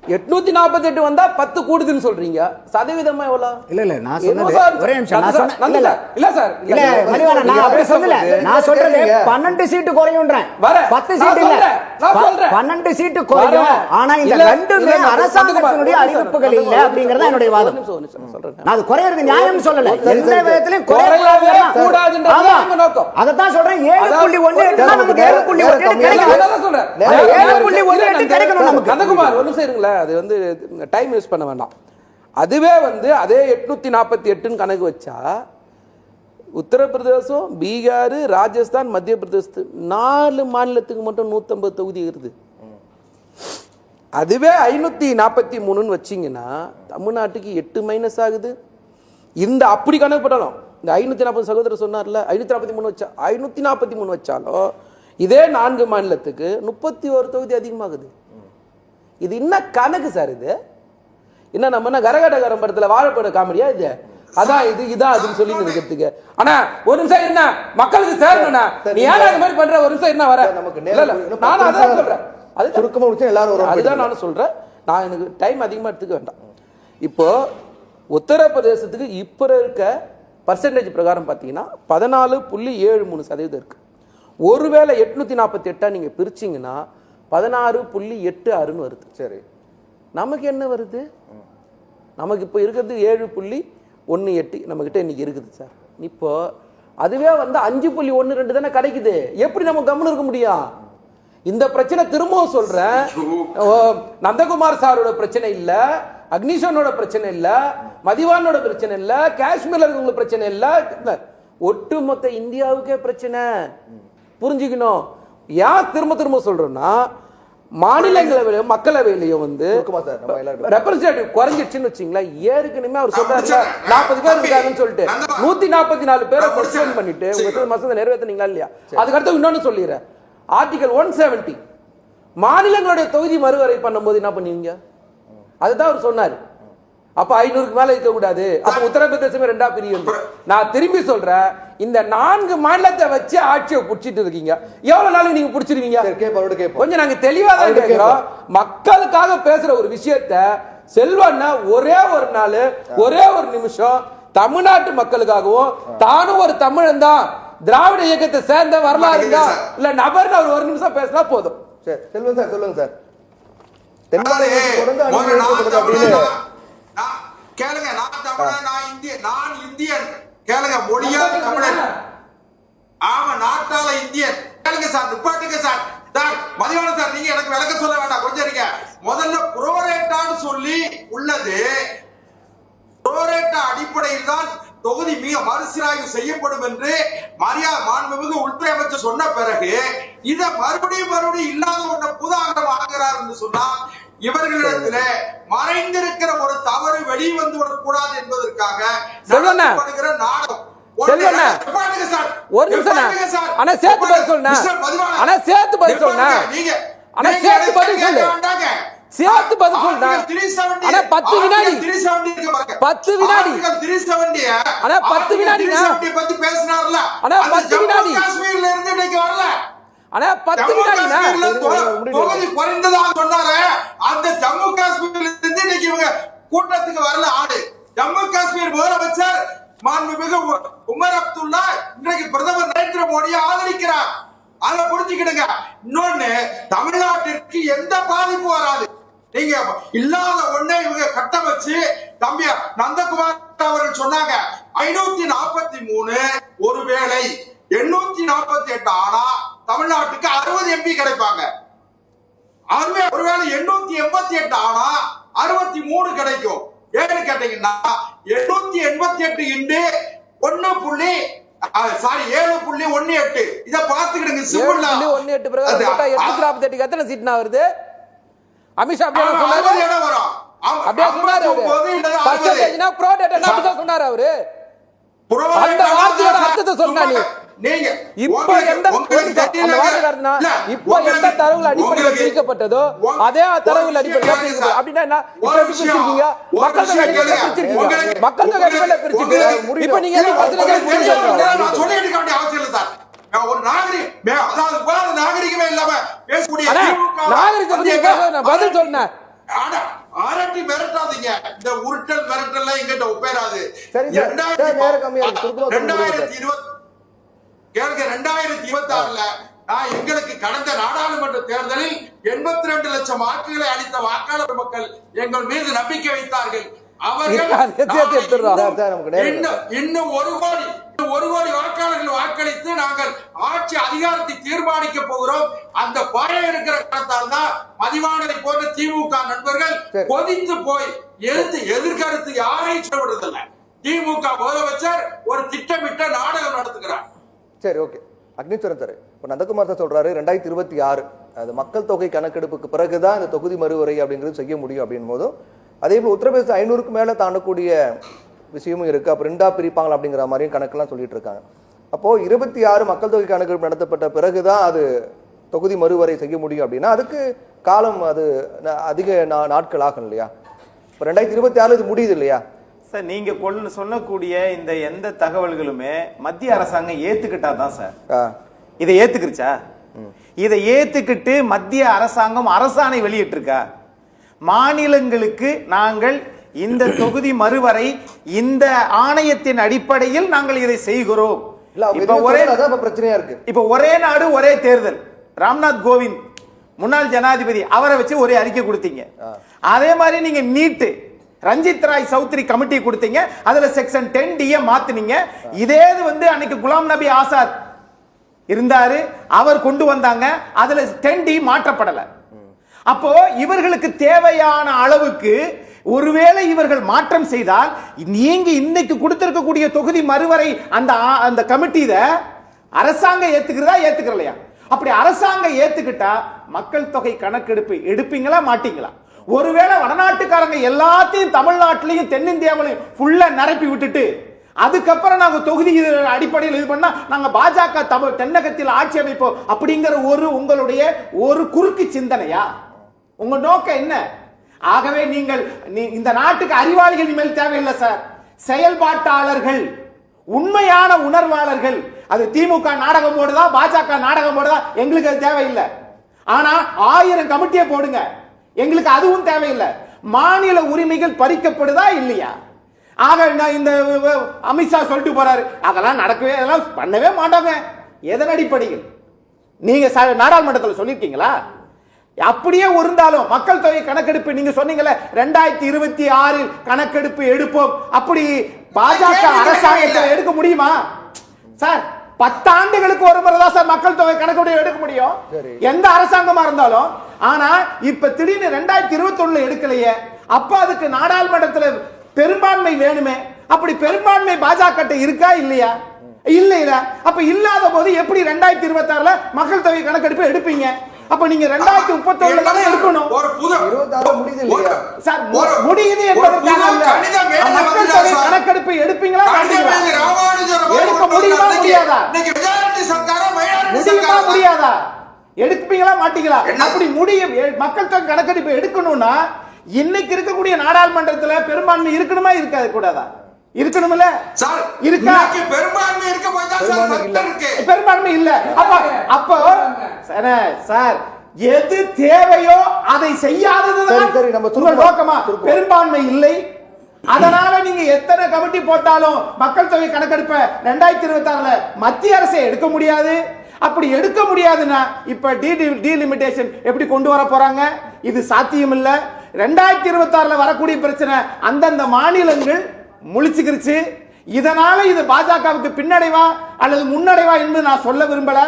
848 வந்தா 10 கூடுதுன்னு சொல்றீங்க. சதவீதமா எவ்வளவு? இல்ல நான் சொன்னது ஒரே நிமிஷம். நான் சொன்னேன் இல்ல சார், இல்ல மணிவண்ணன், நான் அப்படியே சொல்லல. நான் சொல்றது 12 சீட் குறையும்ன்றேன். 10 சீட் இல்ல, நான் சொல்றேன் 12 சீட் குறையும். ஆனா இந்த ரெண்டுமே அரசாங்கத்தினுடைய அறிவிப்புகள் இல்ல அப்படிங்கறது என்னுடைய வாதம். நான் அது குறையிறது நியாயம் சொல்லல. எந்த விதத்திலும் குறையக்கூடாதுன்றது எங்க நோக்கம். அத தான் சொல்றேன். 7.1 எடுத்தா நமக்கு 7.1 கிடைக்கும். அதான் சொல்றேன் 7.1 கிடைக்கணும் நமக்கு. நந்தகுமார் ஒரு நிமிஷம் இருங்களே, அது வந்து டைம் யூஸ் பண்ண வேண்டாம். அதுவே வந்து அதே 848 கணக்கு வச்சா உத்தரப்பிரதேசம், பீகார், ராஜஸ்தான், மத்திய பிரதேசத்து 4 மாநிலத்துக்கு மட்டும் 150 தொகுதி இருக்குது. அதுவே 543 வச்சிங்கன்னா தமிழ்நாட்டுக்கு 8 மைனஸ் ஆகுது. இந்த அப்படி கணக்கு போட்டாலும் இந்த 540 சகோதரர் சொன்னார்ல 543 வச்சாலும் இதே 4 மாநிலத்துக்கு 31 தொகுதி அதிகமாகுது. இது என்ன கணக்கு சார்? இது என்ன நம்ம கரகாட்டக்காரன் படத்துல வாழைப்பட காமெடியா இது? அதான் இது இதான் அதுன்னு சொல்லி இருக்கிறதுக்கு. ஆனா ஒரு நிமிஷம் இருந்தா மக்களுக்கு சேரணும்னா நீ ஏன் அந்த மாதிரி பண்ற? ஒரு நிமிஷம் என்ன வர நானும் அதான் சொல்றேன். அது சுருக்கமா முடிச்சு எல்லாரும் அதுதான் நானும் சொல்றேன். நான் எனக்கு டைம் அதிகமா எடுத்துக்க வேண்டாம். இப்போ உத்தரப்பிரதேசத்துக்கு இப்ப இருக்க பர்சன்டேஜ் பிரகாரம் பாத்தீங்கன்னா 14.73% இருக்கு. ஒருவேளை 848 நீங்க பிரிச்சீங்கன்னா 16.86 வருது. சரி, நமக்கு என்ன வருது? நமக்கு இப்போ இருக்கிறது 7.18 நம்ம கிட்ட இன்னைக்கு இருக்குது சார். இப்போ அதுவே வந்து 5.12 தானே கிடைக்குது. எப்படி நம்ம கம்முன்னு இருக்க முடியும்? இந்த பிரச்சனை திரும்பவும் சொல்றேன், நந்தகுமார் சாரோட பிரச்சனை இல்ல, அக்னிஷனோட பிரச்சனை இல்ல, மதிவானோட பிரச்சனை இல்ல, காஷ்மீர்ல இருக்கவங்க பிரச்சனை இல்ல, ஒட்டுமொத்த இந்தியாவுக்கே பிரச்சனை. புரிஞ்சுக்கணும். ஏன் திரும்ப திரும்ப சொல்றோம்னா மாநிலங்களவையிலும் மக்களவையிலையும் வந்து ரெப்ரசன்டேட்டிவ் குறைஞ்சிடுச்சுன்னு வச்சுங்களேன். ஏற்கனவே அவர் சொல்றாரு 40 பேர் இருக்காங்கன்னு சொல்லிட்டு 144 பேரை சஸ்பெண்ட் பண்ணிட்டு உங்க மசோதா நிறைவேற்றினீங்களா இல்லையா? அதுக்கடுத்து இன்னொன்னு சொல்லிடுறேன், ஆர்டிகல் 170 மாநிலங்களுடைய தொகுதி மறுவரை பண்ணும்போது என்ன பண்ணுவீங்க? அதுதான் அவர் சொன்னாரு. அப்ப 500க்கு மேல இருக்க கூடாது. அப்ப உத்தரப்பிரதேசமே 2ஆ பிரியும். நான் திரும்பி சொல்றேன், இந்த 4 மாநிலத்தை வச்சு ஆட்சியை புடிச்சிட்டு இருக்கீங்க. எவ்வளவு நாள் நீங்க புடிச்சிருவீங்க? கொஞ்சம் நாங்க தெளிவா தான் கேட்கிறோம். மக்களுக்காக பேசுற ஒரு விஷயத்த செல்வன்னா ஒரே ஒரு நாள் ஒரே ஒரு நிமிஷம் தமிழ்நாட்டு மக்களுக்காகவும் தானும் ஒரு தமிழன் தான் திராவிட இயக்கத்தை சேர்ந்த வரலாறு தான் இல்ல நபர்னு அவர் ஒரு நிமிஷம் பேசினா போதும். சரி, செல்வன் சார் சொல்லுங்க சார். கேளுங்க, நான் தமிழன், நான் இந்தியன். கேளுங்க, மொழியா தமிழன், ஆமா, நாட்டால இந்தியன். கேளுங்க சார், நிப்பாட்டுங்க சார். மதிவான சார், நீங்க எனக்கு விளக்க சொல்ல வேண்டாம், கொஞ்சம் இருங்க. முதல்ல புரோரேட்டான்னு சொல்லி உள்ளது, புரோரேட்டா அடிப்படையில் தான் தொகுதி மிக மறுசீராய்வு செய்யப்படும் என்று மாண்புமிகு உள்துறை அமைச்சர் சொன்ன பிறகு இத மறுபடியும் இல்லாத ஒன்றை புதாகரம் ஆகிறார் என்று சொன்னா இவர்களிடத்துல மறைந்திருக்கிற ஒரு தவறு வெளியே வந்து விடக்கூடாது என்பதற்காக செல்வண்ணா, நடத்தப்படுகிற நாடகம். செல்வண்ணா, ஒரு நிமிஷம் அண்ணா, சேர்த்து பதில் சொல்லுண்ணா. அண்ணா, சேர்த்து பதில் சொல்லுண்ணா. அண்ணா, சேர்த்து பதில் சொல்லு. சேர்த்து பதில் சொல்லுண்ணா. அண்ணா, 10 வினாடி. 10 வினாடி. அண்ணா, 10 வினாடிண்ணா. பத்தி பேசினார்ல. அண்ணா, 10 வினாடி. காஷ்மீர்ல இருந்து இன்னைக்கு வரல. அண்ணா, 10 வினாடிண்ணா. தொகுதி குறைந்ததா சொன்னாரு. அந்த ஜம்மு காஷ்மீர்ல இருந்து இன்னைக்கு இவங்க கூட்டத்துக்கு வரல ஆடு. ஜம்மு காஷ்மீர் முதலமைச்சர் மாண்புமிகு உமர் அப்துல்லா இன்றைக்கு பிரதமர் நரேந்திர மோடியை ஆதரிக்கிறார். அதை புரிஞ்சுக்கிடுங்க. இன்னொன்னு, தமிழ்நாட்டிற்கு எந்த பாதிப்பு வராது. நீங்க இல்லாத ஒண்ணே இவங்க கட்டமைச்சு தம்பி நந்தகுமார் அவர்கள் சொன்னாங்க 543 ஒருவேளை 848 ஆனா தமிழ்நாட்டுக்கு 60 MP கிடைப்பாங்க. ஒருவேளை 888 ஆனா 63 கிடைக்கும். ஏன்னு கேட்டீங்கன்னா 888 இன்டு 7.18 இத பாத்துக்கிடுங்க. 7.18 பிரகாரம் போட்டா 848 எத்தனை சீட்னா வருது? அமித்ஷா அப்படியே சொன்னாரு. அப்படியே சொன்னாரு அவரு. பர்சன்டேஜ்னா ப்ரோடேட்டா அப்படிதான் சொன்னாரு அவரு. அந்த வார்த்தையோட அர்த்தத்தை சொன்னா நீங்க இப்போ எந்த அந்த வார்த்தைனா இப்போ எந்த தரவுகள் அடிப்படையில் பிரிக்கப்பட்டதோ அதே தரவுகள் அடிப்படையில் பிரிக்கப்படும். அப்படின்னா என்ன? இப்போ எப்படி பிரிச்சிருக்கீங்க? மக்கள் தொகை அடிப்படையில் பிரிச்சிருக்கீங்க. மக்கள் தொகை அடிப்படையில் பிரிச்சிட்டு இப்போ நீங்க என்ன பர்சன்டேஜ் புரிஞ்சுக்கணும். நான் சொல்லி எடுக்க வேண்டிய அவசியம் இல்ல சார். ஒரு நாகரிகமே இல்லாம பேசக்கூடிய நாகரிகத்தை பத்தி பேச பதில் சொன்னேன். ஆரட்டி மிரட்டாதீங்க. இந்த உருட்டல் மிரட்டல் எங்கிட்ட ஒப்பேராது. 2026ல எங்களுக்கு கடந்த நாடாளுமன்ற தேர்தலில் 82 லட்சம் வாக்குகளை அளித்த வாக்காளர் மக்கள் எங்கள் மீது நம்பிக்கை வைத்தார்கள். அவர்கள் இன்னும் 1 கோடி வாக்காளர்கள் வாக்களித்து நாங்கள் ஆட்சி அதிகாரத்தை தீர்மானிக்க போகிறோம். அந்த பயம் இருக்கிற காரணத்தால் தான் மதிவாணனை போன்ற திமுக நண்பர்கள் கொதித்து போய் எதிர்கருத்து யாரையும் சொல்வதில்லை. திமுக முதலமைச்சர் ஒரு திட்டமிட்ட நாடகம் நடத்துகிறார். சரி, ஓகே. அக்னீஸ்வரன் சார், இப்போ நந்தகுமார் சார் சொல்றாரு 2026 அது மக்கள் தொகை கணக்கெடுப்புக்கு பிறகுதான் இந்த தொகுதி மறுவரை அப்படிங்கிறது செய்ய முடியும் அப்படின் போதும், அதே போல் உத்தரப்பிரதேச 500க்கு மேல தாண்டக்கூடிய விஷயமும் இருக்கு. அப்போ 2ஆ பிரிப்பாங்களா அப்படிங்கிற மாதிரியும் கணக்கெல்லாம் சொல்லிட்டு இருக்காங்க. அப்போ 26 மக்கள் தொகை கணக்கெடுப்பு நடத்தப்பட்ட பிறகுதான் அது தொகுதி மறுவரை செய்ய முடியும் அப்படின்னா அதுக்கு காலம் அது அதிக நாட்கள் ஆகும் இல்லையா? இப்போ 2026 இது முடியுது இல்லையா சார்? நீங்க சொல்லக்கூடிய இந்த எந்த தகவல்களுமே மத்திய அரசாங்கம் ஏத்துக்கிட்டா தான் சார். இதை ஏத்துக்கிருச்சா? இதை ஏத்துக்கிட்டு மத்திய அரசாங்கம் அரசாணை வெளியிட்டிருக்கா? மாநிலங்களுக்கு நாங்கள் இந்த தொகுதி மறுவரை இந்த ஆணையத்தின் அடிப்படையில் நாங்கள் இதை செய்கிறோம். பிரச்சனையா இருக்கு. இப்ப ஒரே நாடு ஒரே தேர்தல், ராம்நாத் கோவிந்த் முன்னாள் ஜனாதிபதி அவரை வச்சு ஒரே அறிக்கை கொடுத்தீங்க. அதே மாதிரி நீங்க நீட்டு ரஞ்சித் ராய் சௌத்ரி கமிட்டி கொடுத்தீங்க. அதுல செக்ஷன் 10D மாத்துனீங்க. இதே அன்னைக்கு குலாம் நபி ஆசாத் இருந்தாரு, அவர் கொண்டு வந்தாங்க. அதுல 10D மாற்றப்படல. அப்போ இவர்களுக்கு தேவையான அளவுக்கு ஒருவேளை இவர்கள் மாற்றம் செய்தால் நீங்க இன்னைக்கு கொடுத்திருக்கக்கூடிய தொகுதி மறுவரை அந்த கமிட்டி அரசாங்கம் ஏத்துக்கிறலையா? அப்படி அரசாங்கம் ஏத்துக்கிட்டா மக்கள் தொகை கணக்கெடுப்பு எடுப்பீங்களா மாட்டீங்களா? ஒருவேளை வடநாட்டுக்காரங்க எல்லாத்தையும் தமிழ்நாட்டிலையும் தென்னிந்தியாவிலையும் ஃபுல்லா நிரப்பி விட்டுட்டு அதுக்கப்புறம் நாங்க தொகுதி அடிப்படையில் இது பண்ணா நாங்க பாஜக தென்னகத்தில் ஆட்சி அமைப்போம் அப்படிங்கிற உங்களுடைய ஒரு குறுக்கு சிந்தனையா? உங்க நோக்கம் என்ன? ஆகவே நீங்கள் இந்த நாட்டுக்கு அறிவாளிகள் மேல் தேவையில்லை சார், செயல்பாட்டாளர்கள், உண்மையான உணர்வாளர்கள். அது திமுக நாடகம் போடுதா பாஜக நாடகம் போடுதா எங்களுக்கு அது தேவையில்லை. ஆனா 1000 கமிட்டியை போடுங்க, எங்களுக்கு அதுவும் தேவையில்லை. மாநில உரிமைகள் பறிக்கப்படுதா இல்லையா? ஆக இந்த அமித்ஷா சொல்லிட்டு போறாரு, அதெல்லாம் நடக்கவே அதெல்லாம் பண்ணவே மாட்டாங்க. எதன் அடிப்படையில்? நீங்க நாடாளுமன்றத்தில் சொல்லிருக்கீங்களா? அப்படியே இருந்தாலும் மக்கள் தொகை கணக்கெடுப்பு நீங்க சொன்னீங்கல்ல 2026 கணக்கெடுப்பு எடுப்போம், அப்படி பாஜக அரசாங்கத்தை எடுக்க முடியுமா சார்? 10 ஆண்டுகளுக்கு ஒரு முறை தான் சார் மக்கள் தொகை கணக்கெடுப்பு எடுக்க முடியும், எந்த அரசாங்கமா இருந்தாலும். ஆனா இப்ப திடீர்னு 2021 எடுக்கலையே, அப்ப அதுக்கு நாடாளுமன்றத்தில் பெரும்பான்மை வேணுமே. அப்படி பெரும்பான்மை பாஜக இருக்கா இல்லையா? இல்ல. அப்ப இல்லாத போது எப்படி 2026 மக்கள் தொகை கணக்கெடுப்பு எடுப்பீங்க? அப்ப நீங்க 2031 தானே எடுக்கணும். ஒரு புது முடியுது இல்லையா சார்? முடியுது என்பதற்காக எடுப்பீங்களா மாட்டீங்களா? அப்படி முடியும். மக்கள் தொகை கணக்கெடுப்பு எடுக்கணும்னா இன்னைக்கு இருக்கக்கூடிய நாடாளுமன்றத்துல பெரும்பான்மை இருக்கணுமா இருக்காது கூடாதா? இருக்கணும்ல சார். இருக்கா? பெரும்பான்மை இருக்க போய் பெரும்பான்மை இல்ல. அப்போ சார் எது தேவையோ அதை செய்யாதது நோக்கமா? பெரும்பான்மை இல்லை, அதனால நீங்க எத்தனை கமிட்டி போட்டாலும் மக்கள் தொகை கணக்கெடுப்ப 2026 மத்திய அரசை எடுக்க முடியாது. அப்படி எடுக்க முடியாதுன்னா இப்ப டீலிமிட்டேஷன் எப்படி கொண்டு வர போறாங்க? இது சாத்தியம் இல்ல. 2026 வரக்கூடிய பிரச்சனை அந்தந்த மாநிலங்கள் முழிச்சுக்கிருச்சு. இதனால இது பாஜகவுக்கு பின்னடைவா அல்லது முன்னடைவா என்று நான் சொல்ல விரும்பல.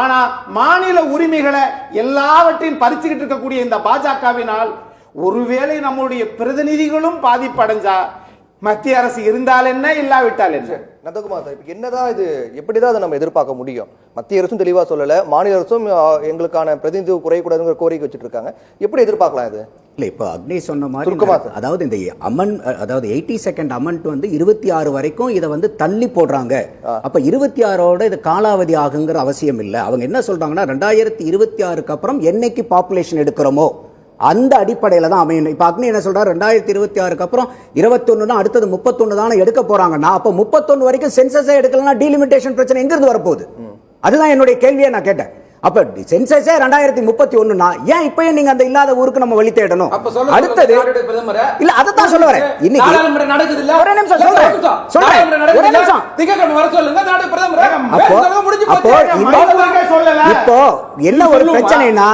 ஆனா மாநில உரிமைகளை எல்லாவற்றையும் பறிச்சுக்கிட்டு இருக்கக்கூடிய இந்த பாஜகவினால் ஒருவேளை நம்முடைய பிரதிநிதிகளும் பாதிப்படைஞ்சா மத்திய அரசு இருந்தால் என்ன, இல்லாவிட்டால் என்ன? நந்தகுமார் சார், இப்போ என்னதான் இது, எப்படிதான் அதை நம்ம எதிர்பார்க்க முடியும்? மத்திய அரசும் தெளிவா சொல்லல, மாநில அரசும் எங்களுக்கான பிரதிநிதி குறையக்கூடாதுங்கிற கோரிக்கை வச்சுட்டு இருக்காங்க. எப்படி எதிர்பார்க்கலாம் இது? இல்லை, இப்போ அக்னி சொன்ன மாதிரி அதாவது இந்த அதாவது 82nd அமெண்ட் வந்து 26 வரைக்கும் இதை வந்து தள்ளி போடுறாங்க. அப்ப 26ஓட இது காலாவதி ஆகுங்கிற அவசியம் இல்லை. அவங்க என்ன சொல்றாங்கன்னா 2026க்கு அப்புறம் என்னைக்கு பாப்புலேஷன் எடுக்கிறோமோ அந்த அடிப்படையில தான் அமையணும். இப்ப அக்னி என்ன சொல்றாரு, 2026க்கு அப்புறம் 21 அடுத்தது 31 தானே எடுக்க போறாங்கன்னா அப்ப 31 வரைக்கும் சென்சஸே எடுக்கலன்னா டீலிமிட்டேஷன் பிரச்சனை எங்க இருந்து வரப்போகுது? அதுதான் என்னுடைய கேள்வியை நான் கேட்டேன். அப்ப சென்சஸே 2031னா ஏன் இப்பயே நீங்க அந்த இல்லாத ஊருக்கு நம்ம வழி தேடணும்? அடுத்தது இல்ல, அதத்தான் சொல்ல வரேன். இன்னைக்கு நடக்குது இல்ல, ஒரு நிமிஷம் சொல்றேன் ஒரு நிமிஷம். இப்போ என்ன ஒரு பிரச்சனைனா,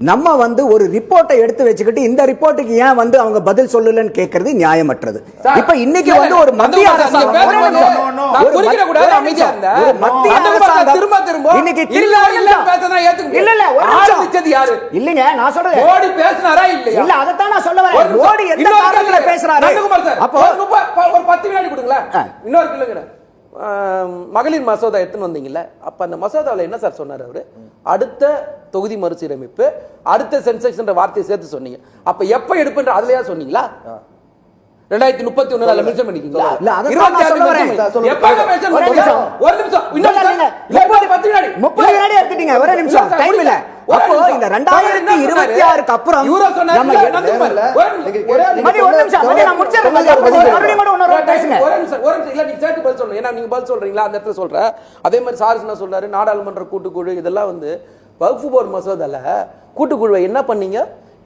நம்ம வந்து ஒரு ரிப்போர்ட்டை எடுத்து வச்சுக்கிட்டு இந்த ரிப்போர்ட்டுக்கு ஏன் வந்து அவங்க பதில் சொல்லலன்னு கேட்கறது நியாயமற்றது. இப்ப இன்னைக்கு வந்து ஒரு மத்திய அரசாங்கம் இல்லைங்க, நான் சொல்றேன் மோடி பேசினாரா இல்லையா? இல்ல, அதத்தான் நான் சொல்ல வரேன். மோடி எந்த காரணத்துல பேசுறாரு? அப்போ ஒரு 10 வினாடி கொடுங்களேன். இன்னொரு கேளுங்க, மகளிர் மசோதா எடுத்துன்னு வந்தீங்கல்ல, அப்ப அந்த மசோதாவில் என்ன சார் சொன்னார் அவரு? அடுத்த தொகுதி மறுசீரமைப்பு, அடுத்த சென்செக்ஸ்ன்ற வார்த்தையை சேர்த்து சொன்னீங்க. அப்ப எப்ப எடுப்புன்ற அதுலயா சொன்னீங்களா? 2031 மென்ஷன் பண்ணிருக்கீங்களா? இல்ல, அத நான் சொல்ல வரேன். எப்பங்க மென்ஷன் பண்ணீங்க? ஒரு நிமிஷம், இன்னொரு 10 வினாடி 30 வினாடி எடுத்துட்டீங்க. ஒரே நிமிஷம், டைம் இல்ல. அப்போ இந்த 2026க்கு அப்புறம் இவரோ சொன்னாரு மணி ஒரு நிமிஷம், நான் முடிச்சறேன். மறுபடியும் கூட இன்னொரு பேசுங்க. ஒரு நிமிஷம் இல்ல, நீங்க சேர்த்து பதில் சொல்லணும். ஏன்னா நீங்க பதில் சொல்றீங்களா அந்த இடத்துல சொல்றேன். அதே மாதிரி சார்ஸ் என்ன சொல்றாரு, நாடாளுமன்ற கூட்டுக்குழு இதெல்லாம் வந்து வக்ஃப் போர்டு மசோதால கூட்டுக்குழுவை என்ன பண்ணீங்க?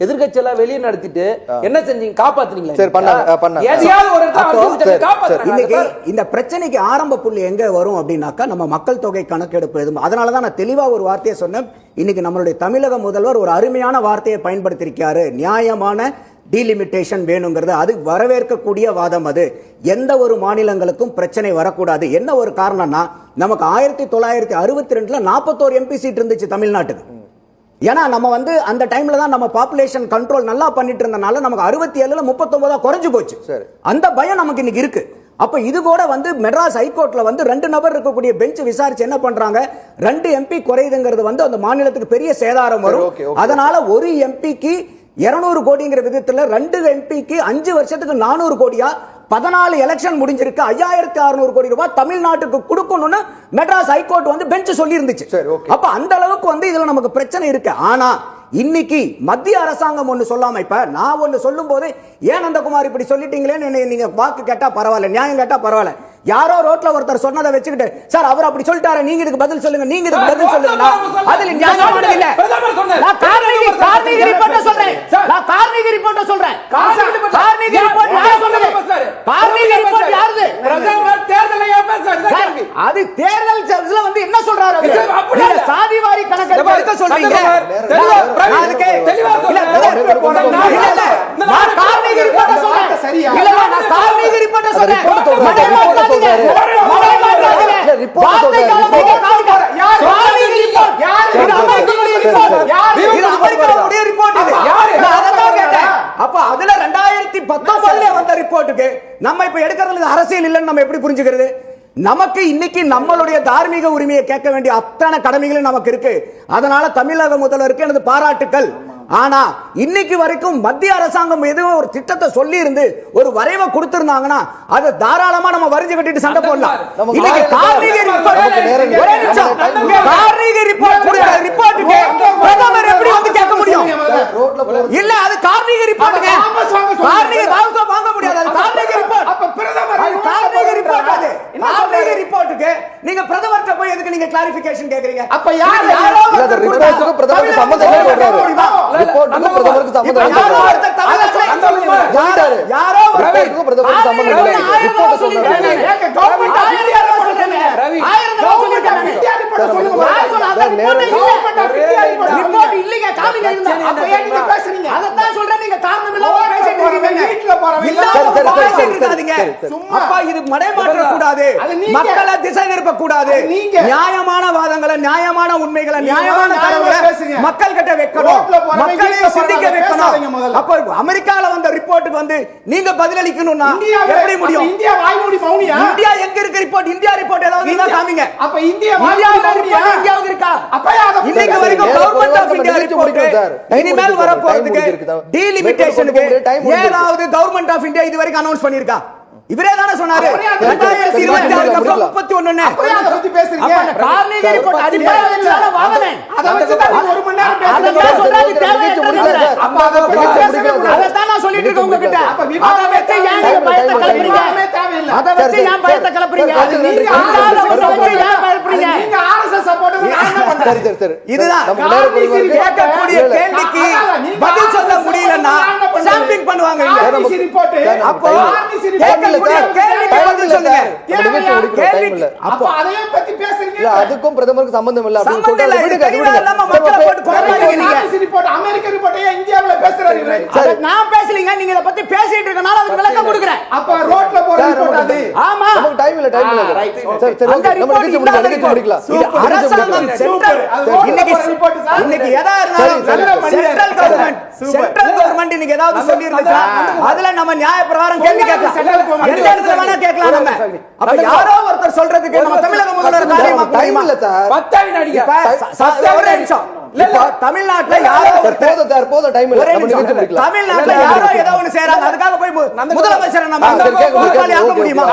எதிர்கட்சியெல்லாம் வெளியே நடத்திட்டு என்ன செஞ்சீங்க? காப்பாத்துறீங்களா? சரி, பண்ண எதையாவது ஒரு இடத்துல காப்பாத்துறாங்க. இன்னைக்கு இந்த பிரச்சனைக்கு ஆரம்ப புள்ளி எங்க வரும் அப்படின்னாக்கா நம்ம மக்கள் தொகை கணக்கெடுப்பு எதுவும். அதனால தான் நான் தெளிவா ஒரு வார்த்தையை சொன்னேன். இன்னைக்கு நம்மளுடைய தமிழக முதல்வர் ஒரு அருமையான வார்த்தையை பயன்படுத்தியிருக்காரு, நியாயமான டீலிமிட்டேஷன் வேணுங்கிறது. அது வரவேற்கக்கூடிய வாதம். அது எந்த ஒரு மாநிலங்களுக்கும் பிரச்சனை வரக்கூடாது. என்ன ஒரு காரணம்னா, நமக்கு 1962 41 MP சீட் இருந்துச்சு தமிழ்நாட்டுக்கு. ஏன்னா நம்ம வந்து அந்த டைம்ல தான் நம்ம பாப்புலேஷன் கண்ட்ரோல் நல்லா பண்ணிட்டு இருந்தனால நமக்கு 67ல 39 குறைஞ்சு போச்சு. அந்த பயம் நமக்கு இன்னைக்கு இருக்கு. அப்ப இது கூட வந்து மெட்ராஸ் ஹைகோர்ட்ல வந்து 2 நபர் இருக்கக்கூடிய பெஞ்ச் விசாரிச்சு என்ன பண்றாங்க, 2 MP குறையுதுங்கிறது வந்து அந்த மாநிலத்துக்கு பெரிய சேதாரம் வரும். அதனால ஒரு எம்பிக்கு 200 கோடிங்கிற விதத்துல 2 எம்பிக்கு 5 வருஷத்துக்கு 400 கோடியா 14 எலெக்ஷன் முடிஞ்சிருக்கு, 5600 கோடி ரூபாய் தமிழ்நாட்டுக்கு கொடுக்கணும்னு மெட்ராஸ் ஹைகோர்ட் வந்து பெஞ்ச் சொல்லி இருந்துச்சு. அப்ப அந்த அளவுக்கு வந்து இதுல நமக்கு பிரச்சனை இருக்கு. ஆனா இன்னைக்கு மத்திய அரசாங்கம் ஒண்ணு சொல்லாம, இப்ப நான் ஒண்ணு சொல்லும் போது ஏன் நந்தகுமார் இப்படி சொல்லிட்டீங்களேன்னு நீங்க வாக்கு கேட்டா பரவாயில்ல, நியாயம் கேட்டா பரவாயில்ல. யாரோ ரோட்ல ஒருத்தர் சொன்னதை வச்சுக்கிட்டு சார் அவர் அப்படி சொல்லிட்டாரு, நீங்க இதுக்கு பதில் சொல்லுங்க, நீங்க இதுக்கு பதில் சொல்லுங்க, அதுல நியாயமானது இல்ல. நான் கார்னிகி ரிப்போர்ட்ட சொல்றேன், நான் கார்னிகி ரிப்போர்ட்ட சொல்றேன். கார்னிகி ரிப்போர்ட் யார் சொன்னது? கார்னிகி ரிப்போர்ட் யாருது? பிரதமர் தேர்தலையா பேசுறாரு. அது தேர்தல் இதுல வந்து என்ன சொல்றாரு அவரு? நீங்க சாதிவாரி கணக்கெடுப்பு எடுக்க சொல்றீங்க. தெளிவா சொல்றேன். நான் கார்னிகி ரிப்போர்ட்ட சொல்றேன். சரியா? இல்ல, நான் கார்னிகி ரிப்போர்ட்ட சொல்றேன். அப்ப அதுல 2019 வந்த ரிப்போர்ட்டுக்கு நம்ம இப்ப எடுக்கிறது அரசியல் இல்லைன்னு நம்ம எப்படி புரிஞ்சுக்கிறது? நமக்கு இன்னைக்கு நம்மளுடைய தார்மீக உரிமையை கேட்க வேண்டிய அத்தனை கடமைகளும் நமக்கு இருக்கு. அதனால தமிழக முதல்வருக்கு எனது பாராட்டுக்கள். ஆனா இன்னைக்கு வரைக்கும் மத்திய அரசாங்கம் எதுவும் ஒரு திட்டத்தை சொல்லி இருந்து ஒரு வரைவை கொடுத்திருந்தாங்கன்னா அதை தாராளமா நம்ம வரிஞ்சு கட்டிட்டு சண்டை போடலாம். இன்னைக்கு கார்னிகி ரிப்போர்ட் கொடுத்த ரிப்போர்ட்டுக்கு பிரதமர் எப்படி வந்து கேட்க முடியும்? இல்ல அது கார்னிகி ரிப்போர்ட்டுங்க. கார்னிகி வாங்க முடியாது. அது கார்னிகி ரிப்போர்ட். அப்ப பிரதமர் கார்னிகி ரிப்போர்ட். அது கார்னிகி ரிப்போர்ட்டுக்கு நீங்க பிரதமர்ட்ட போய் எதுக்கு நீங்க கிளாரிஃபிகேஷன் கேக்குறீங்க? அப்ப யாரோ இல்ல ரிப்போர்ட்டுக்கு பிரதமருக்கு சம்பந்தம் இல்ல சொல்றாரு. ரிப்போர்ட்டுக்கு பிரதமருக்கு சம்பந்தம் இல்ல. யாரோ ஒருத்தர் தமிழ்நாட்டுல சொல்லிட்டாரு. யாரோ ஒருத்தர் பிரதமருக்கு சம்பந்தம் இல்ல. ரிப்போர்ட் சொல்றாரு. ஏங்க கவர்மெண்ட் 1000 ரூபாய் சொல்றாங்க. ரவி 1000 ரூபாய் சொல்லிட்டாங்க. இந்தியா ரிப்போர்ட் சொல்லுங்க. ரிப்போர்ட் இல்லங்க காமிங்க இருந்தா. அப்ப ஏன் நீங்க பேசுறீங்க? அத தான் சொல்றேன். நீங்க காரணம் இல்லாம பேசிட்டு இருக்கீங்க. வீட்ல போறவங்க பேசிட்டு இருக்காதீங்க. அப்பா இது மடைமாற்ற கூடாது. மக்களை திசை திருப்ப கூடாது. நியாயமான வாதங்களை, நியாயமான உண்மைகளை, நியாயமான தரவுகளை மக்கள் கிட்ட வைக்கணும். மக்களை சிந்திக்க வைக்கணும். அப்ப அமெரிக்கால வந்த ரிப்போர்ட்டுக்கு வந்து நீங்க பதிலளிக்கணும்னா எப்படி முடியும்? இந்தியா வாய்மூடி மௌனியா? இந்தியா எங்க இருக்கு ரிப்போர்ட்? இந்தியா ரிப்போர்ட் ஏதாவது இருந்தா காமிங்க. அப்ப இந்தியா வாய்மூடி மௌனியா? இந்தியாவுக்கு இருக்கா? அப்ப இன்னைக்கு வரைக்கும் கவர்மெண்ட் ஆஃப் இந்தியா ரிப்போர்ட் இனிமேல் வர போறதுக்கு டீலிமிட்டேஷனுக்கு ஏதாவது கவர்மெண்ட் ஆஃப் இந்தியா இது வரைக்கும் அனௌன்ஸ் பண்ணிருக்கா? இவரே தான சொன்னாரு 2026 அப்புறம் 31 அப்படியே அத பத்தி பேசுறீங்க. கார்னிகி ரிப்போர்ட் அடிப்படையில வாதனே அத வச்சு தான் ஒரு மணி நேரம் பேசுறீங்க. அத சொல்றாரு தேவையில்லை. அப்ப அத பத்தி பேசுறீங்க. அத தான் நான் சொல்லிட்டு இருக்கேன் உங்ககிட்ட. அப்ப விவாதம் வச்சு ஏன் நீங்க பயத்தை கிளப்புறீங்க? தேவையில்லை. அத வச்சு ஏன் பயத்தை கிளப்புறீங்க? நீங்க ஏன் பயப்படுறீங்க? நீங்க ஆர்எஸ்எஸ் சப்போர்ட் நான் என்ன பண்றேன்? சரி இதுதான் நம்ம நேர கேட்கக்கூடிய கேள்விக்கு பதில் சொல்ல முடியலன்னா சாம்பிங் பண்ணுவாங்க. கார்னிகி ரிப்போர்ட் அப்போ கார்னிகி ரிப்போர்ட் அதுக்கும் பிரதமருக்கு சம்பந்தம் இல்ல அப்படின்னு சொல்றாரு. அமெரிக்க ரிப்போர்ட் இந்தியாவுல பேசுறாரு. நான் பேசலீங்க. நீங்க இத பத்தி பேசிட்டு இருக்கனால அதுக்கு விளக்கம் கொடுக்கிறேன். அப்ப ரோட்ல போற ரிப்போர்ட் அது. ஆமா நமக்கு டைம் இல்ல. சரி சரி நம்ம நிகழ்ச்சி முடிக்கலாம். அரசாங்கம் சென்ட்ரல் இன்னைக்கு எதா இருந்தாலும் சென்ட்ரல் கவர்மெண்ட் இன்னைக்கு ஏதாவது சொல்லி இருந்தா அதுல நம்ம நியாய பிரகாரம் கேள்வி கேட்கலாம். எந்த இடத்துல வேணா கேட்கலாம் நம்ம. அப்ப யாரோ ஒருத்தர் சொல்றதுக்கு நம்ம தமிழக முதல்வர் காரியமா டைம் இல்ல சார். 10 நிமிடம் ஒரு நிமிஷம். இல்ல தமிழ்நாட்டுல யாரோ போத டைம் இல்ல. நம்ம நிகழ்ச்சி முடிக்கலாம். தமிழ்நாட்டுல யாரோ ஏதோ ஒன்னு செய்றாங்க. அதுக்காக போய் முதலமைச்சரை நம்ம பொறுப்பாளி ஆக்க முடியுமா?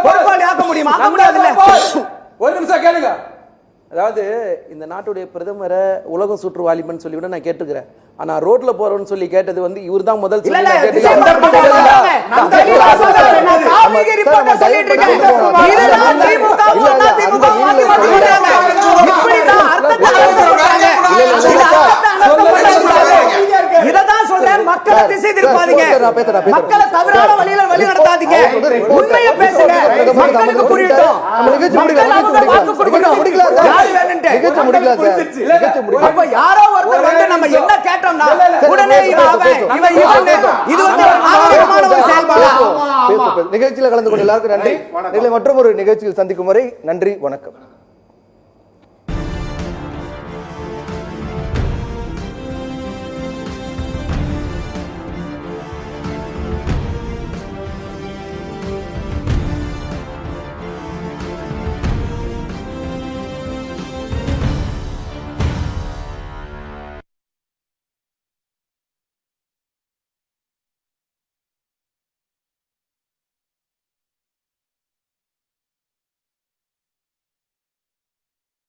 பொறுப்பாளி ஆக்க முடியுமா? ஆக்க முடியாது இல்ல. ஒரு நிமிஷம் கேளுங்க. அதாவது இந்த நாட்டுடைய பிரதமரை உலகம் சுற்று வாலிபன் சொல்லி கூட நான் கேட்டுக்கிறேன். ஆனா ரோட்ல போறோம்னு சொல்லி கேட்டது வந்து இவர்தான் முதல் சொல்லி நான் கேட்டுக்கிறேன். இததான் சொல்றேன். மக்களை திசை திருப்பாதீங்க. மக்களை தவறான வழியில வழி நடத்தாதீங்க. உண்மையை பேசுங்க. மக்களுக்கு புரியட்டும். அப்ப யாரோ ஒருத்தர் வந்து நம்ம என்ன கேட்டோம்னா உடனே இது வந்து ஆரோக்கியமான ஒரு செயல்பாடு. நிகழ்ச்சியில் கலந்து கொண்ட எல்லாருக்கும் நன்றி. மற்றும் ஒரு நிகழ்ச்சியில் சந்திக்கும் வரை நன்றி, வணக்கம்.